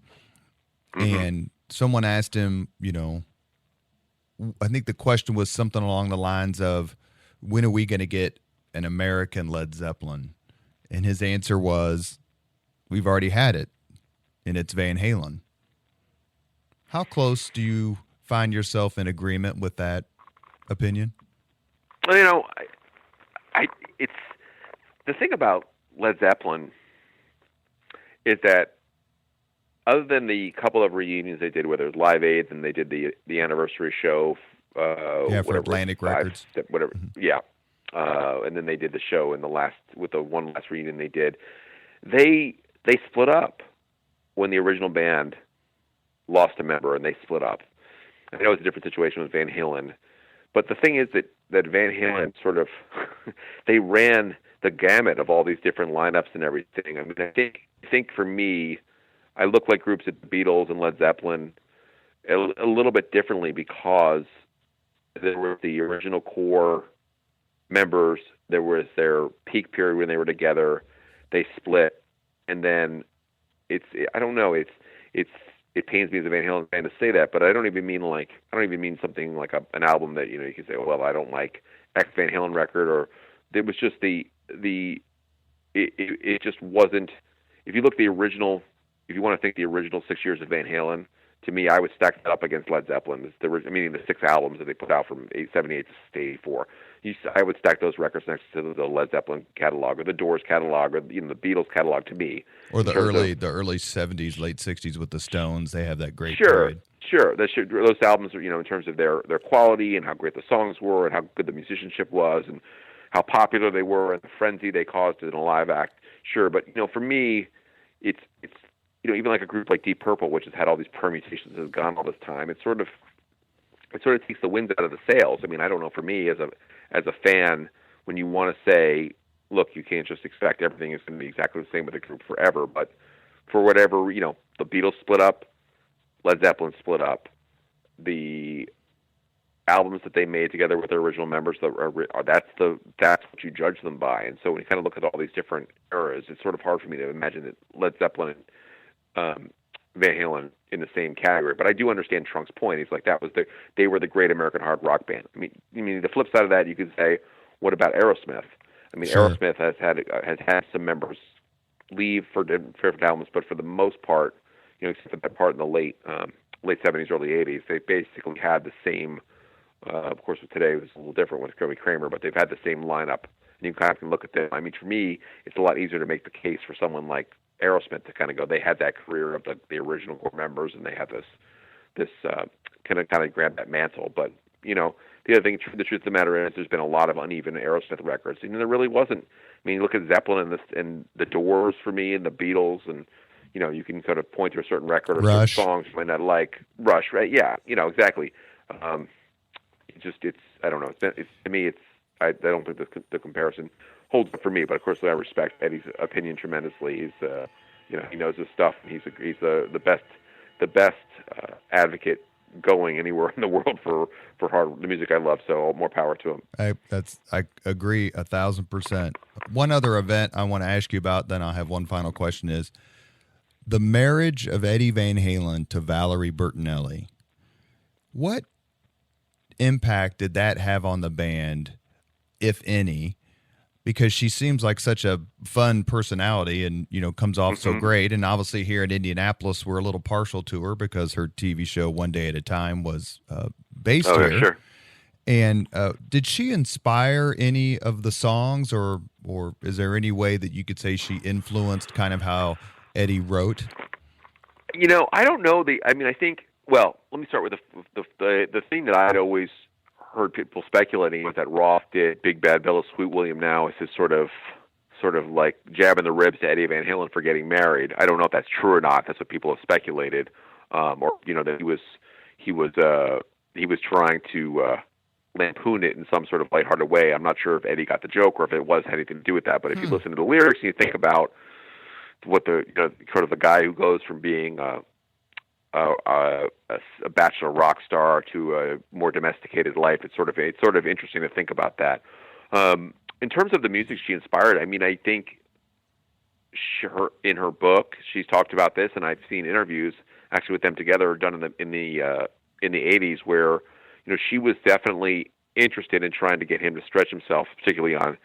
Mm-hmm. And someone asked him, I think the question was something along the lines of, when are we going to get an American Led Zeppelin? And his answer was, we've already had it, and it's Van Halen. How close do you find yourself in agreement with that opinion? Well, it's the thing about Led Zeppelin is that other than the couple of reunions they did, whether it was Live Aid and they did the anniversary show, for Atlantic Records, whatever, and then they did the show with the one last reunion they did. They split up when the original band lost a member, and they split up. I know it's a different situation with Van Halen, but the thing is that Van Halen sort of they ran the gamut of all these different lineups and everything. I mean, I think for me, I look like groups at the Beatles and Led Zeppelin a little bit differently because there were the original core members. There was their peak period when they were together. They split, and then I don't know. It pains me as a Van Halen fan to say that, but I don't even mean something like an album that you can say, oh, well, I don't like X Van Halen record, or it was just it just wasn't. If you look at the original, if you want to think the original 6 years of Van Halen, to me, I would stack that up against Led Zeppelin. Meaning the 6 albums that they put out from 78 to 84. I would stack those records next to the Led Zeppelin catalog, or the Doors catalog, or the Beatles catalog to me. Or the early 70s, late 60s with the Stones. They have that great Sure. period. Sure, those albums are, in terms of their quality and how great the songs were and how good the musicianship was and how popular they were and the frenzy they caused in a live act. Sure, but for me, it's even like a group like Deep Purple, which has had all these permutations, has gone all this time. It sort of takes the wind out of the sails. I mean, I don't know. For me, as a fan, when you want to say, look, you can't just expect everything is going to be exactly the same with the group forever, but for whatever, the Beatles split up, Led Zeppelin split up. The albums that they made together with their original members, that's what you judge them by. And so when you kind of look at all these different eras, it's sort of hard for me to imagine that Led Zeppelin and Van Halen in the same category. But I do understand Trunk's point. He's like, they were the great American hard rock band. I mean, the flip side of that, you could say, what about Aerosmith? I mean, sure. Aerosmith has had some members leave for different albums, but for the most part, except for that part in the late 70s, early 80s, they basically had the same. Of course, today it was a little different with Joey Kramer, but they've had the same lineup. And you kind of can look at them. I mean, for me, it's a lot easier to make the case for someone like Aerosmith to kind of go, they had that career of the original core members, and they had this kind of grab that mantle. But the other thing, the truth of the matter is, there's been a lot of uneven Aerosmith records, and there really wasn't. I mean, you look at Zeppelin and the Doors for me, and the Beatles, and you can sort of point to a certain record or Rush. certain songs you might not like. Rush, right? Yeah, exactly. I don't know. To me, I don't think the comparison holds up for me. But of course, I respect Eddie's opinion tremendously. He's he knows his stuff. He's the best advocate going anywhere in the world for the music I love. So more power to him. I agree 1,000%. One other event I want to ask you about, then I'll have one final question, is the marriage of Eddie Van Halen to Valerie Bertinelli. What impact did that have on the band, if any? Because she seems like such a fun personality and, comes off so great. And obviously here in Indianapolis, we're a little partial to her because her TV show One Day at a Time was based here. Sure. And did she inspire any of the songs, or is there any way that you could say she influenced kind of how Eddie wrote? I don't know. I think. Well, let me start with the thing that I'd always heard people speculating is that Roth did Big Bad Bill of Sweet William Now as his sort of like jabbing the ribs to Eddie Van Halen for getting married. I don't know if that's true or not. That's what people have speculated, or that he was trying to lampoon it in some sort of lighthearted way. I'm not sure if Eddie got the joke or if it had anything to do with that. But if you listen to the lyrics and you think about what sort of the guy who goes from being a bachelor rock star to a more domesticated life, it's sort of interesting to think about that. In terms of the music she inspired, I mean, I think in her book she's talked about this, and I've seen interviews actually with them together done in the 80s where she was definitely interested in trying to get him to stretch himself, particularly on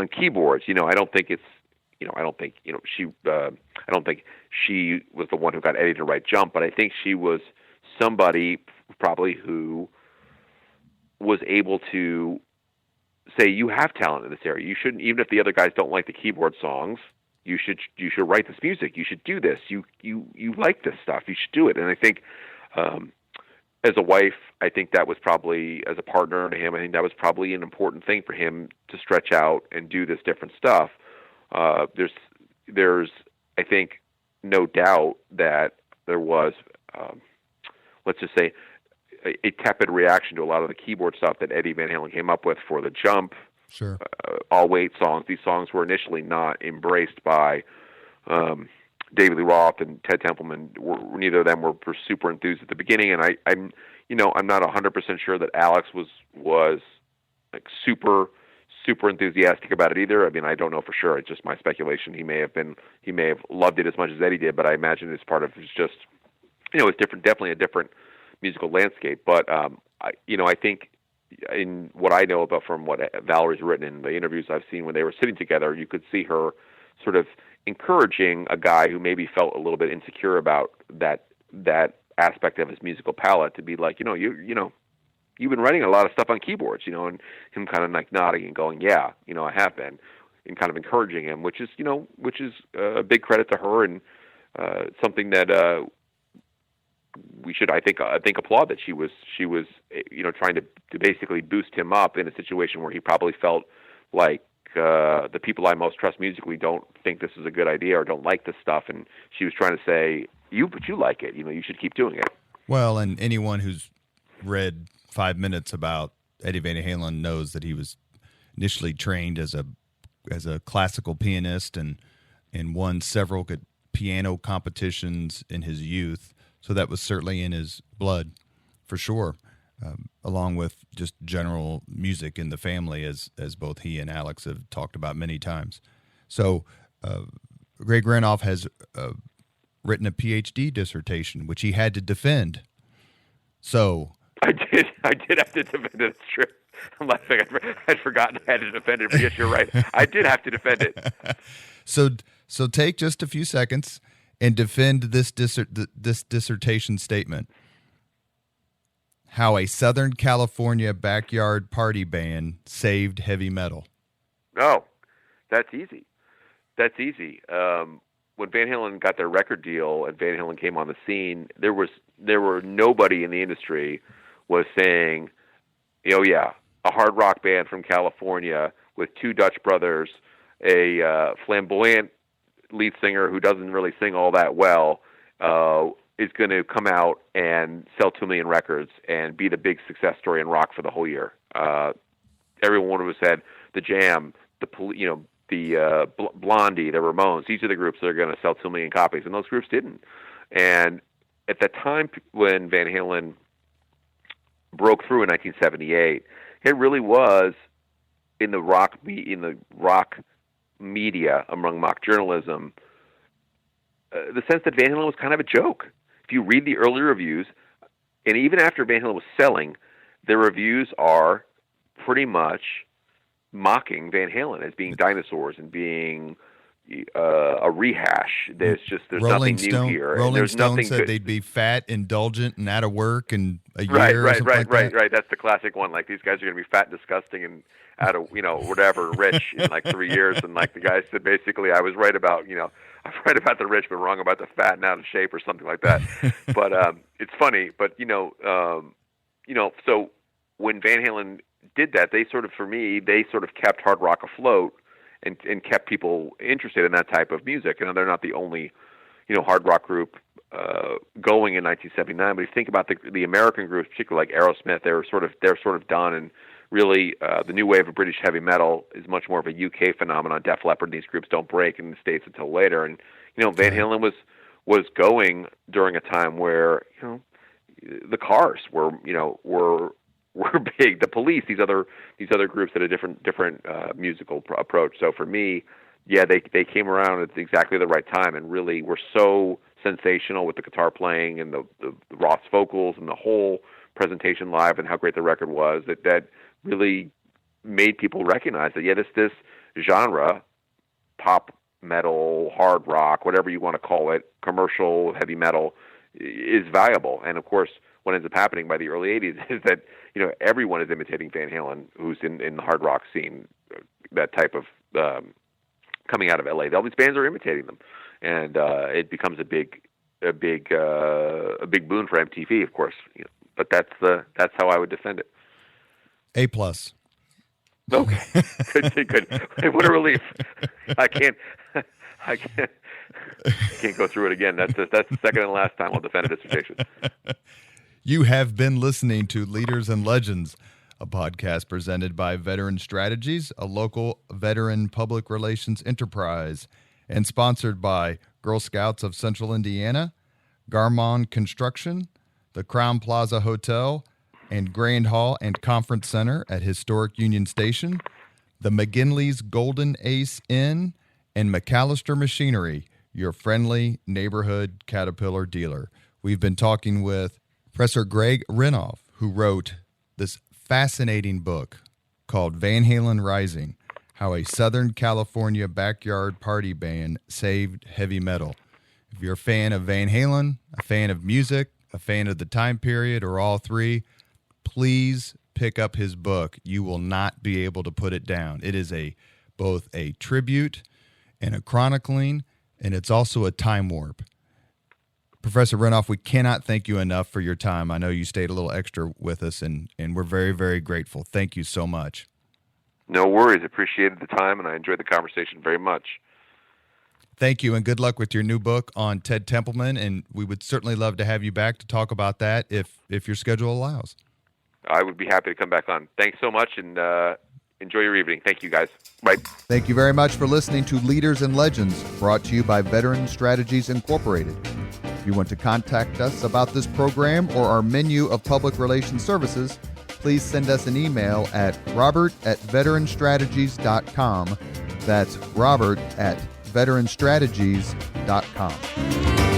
keyboards. I don't think she was the one who got Eddie to write Jump, but I think she was somebody probably who was able to say, you have talent in this area. You shouldn't, even if the other guys don't like the keyboard songs, you should write this music. You should do this. You like this stuff. You should do it. And I think, as a wife, I think that was probably, as a partner to him, I think that was probably an important thing for him to stretch out and do this different stuff. There's, I think, no doubt that there was, let's just say, a tepid reaction to a lot of the keyboard stuff that Eddie Van Halen came up with for the Jump, sure, All Wait songs. These songs were initially not embraced by David Lee Roth and Ted Templeman neither of them were super enthused at the beginning, and I'm not 100% sure that Alex was like super enthusiastic about it either. I mean, I don't know for sure. It's just my speculation. He may have loved it as much as Eddie did, but I imagine it's part of it's just it's different, definitely a different musical landscape. But I think in what I know about from what Valerie's written in the interviews I've seen when they were sitting together, you could see her sort of encouraging a guy who maybe felt a little bit insecure about that aspect of his musical palette to be like, you've been writing a lot of stuff on keyboards, and him kind of like nodding and going, yeah, I have been, and kind of encouraging him, which is a big credit to her and something that we should, I think, applaud that she was trying to basically boost him up in a situation where he probably felt like the people I most trust musically don't think this is a good idea or don't like this stuff, and she was trying to say, but you like it, you should keep doing it. Well, and anyone who's read 5 minutes about Eddie Van Halen knows that he was initially trained as a classical pianist and won several good piano competitions in his youth. So that was certainly in his blood, for sure, along with just general music in the family, as both he and Alex have talked about many times. So Greg Renoff has written a PhD dissertation, which he had to defend. So I did have to defend it. It's true. I'm laughing. I'd forgotten I had to defend it. But yes, you're right. I did have to defend it. So take just a few seconds and defend this dissertation statement. How a Southern California backyard party band saved heavy metal. Oh, that's easy. When Van Halen got their record deal and Van Halen came on the scene, there were nobody in the industry was saying, oh yeah, a hard rock band from California with two Dutch brothers, a flamboyant lead singer who doesn't really sing all that well, is going to come out and sell 2 million records and be the big success story in rock for the whole year. Everyone would have said the Jam, the Blondie, the Ramones. These are the groups that are going to sell 2 million copies, and those groups didn't. And at the time when Van Halen broke through in 1978, it really was in the rock media among mock journalism, the sense that Van Halen was kind of a joke. If you read the early reviews, and even after Van Halen was selling, the reviews are pretty much mocking Van Halen as being dinosaurs and being a rehash. There's Rolling nothing new here. Rolling Stone said they'd be fat, indulgent, and out of work in a year. Right. That's the classic one. Like, these guys are going to be fat, disgusting, and out of whatever, rich in like 3 years. And like the guy said, basically, I was right about I'm right about the rich, but wrong about the fat and out of shape or something like that. But it's funny. But so when Van Halen did that, they sort of kept hard rock afloat and kept people interested in that type of music. And they're not the only, hard rock group going in 1979. But if you think about the American groups, particularly like Aerosmith, they're sort of done. And really, the new wave of British heavy metal is much more of a UK phenomenon. Def Leppard and these groups don't break in the States until later. And Van Halen was going during a time where the Cars were big. The Police, these other groups had a different musical approach. So for me, yeah, they came around at exactly the right time and really were so sensational with the guitar playing and the Ross vocals and the whole presentation live and how great the record was that really made people recognize that this genre, pop metal, hard rock, whatever you want to call it, commercial heavy metal, is valuable. And of course, what ends up happening by the early 80s is that everyone is imitating Van Halen who's in the hard rock scene, that type of coming out of LA. All these bands are imitating them, and it becomes a big boon for MTV, of course. But that's how I would defend it. A+. Okay, good. What a relief. I can't go through it again. That's the second and last time I'll defend a dissertation. You have been listening to Leaders and Legends, a podcast presented by Veteran Strategies, a local veteran public relations enterprise, and sponsored by Girl Scouts of Central Indiana, Garmon Construction, the Crown Plaza Hotel and Grand Hall and Conference Center at Historic Union Station, the McGinley's Golden Ace Inn, and McAllister Machinery, your friendly neighborhood Caterpillar dealer. We've been talking with Professor Greg Renoff, who wrote this fascinating book called Van Halen Rising, How a Southern California Backyard Party Band Saved Heavy Metal. If you're a fan of Van Halen, a fan of music, a fan of the time period, or all three, please pick up his book. You will not be able to put it down. It is both a tribute and a chronicling, and it's also a time warp. Professor Renoff, we cannot thank you enough for your time. I know you stayed a little extra with us, and we're very, very grateful. Thank you so much. No worries. Appreciated the time, and I enjoyed the conversation very much. Thank you, and good luck with your new book on Ted Templeman, and we would certainly love to have you back to talk about that if your schedule allows. I would be happy to come back on. Thanks so much, and enjoy your evening. Thank you, guys. Bye. Thank you very much for listening to Leaders and Legends, brought to you by Veteran Strategies Incorporated. If you want to contact us about this program or our menu of public relations services, please send us an email at robert@veteranstrategies.com. That's robert@veteranstrategies.com.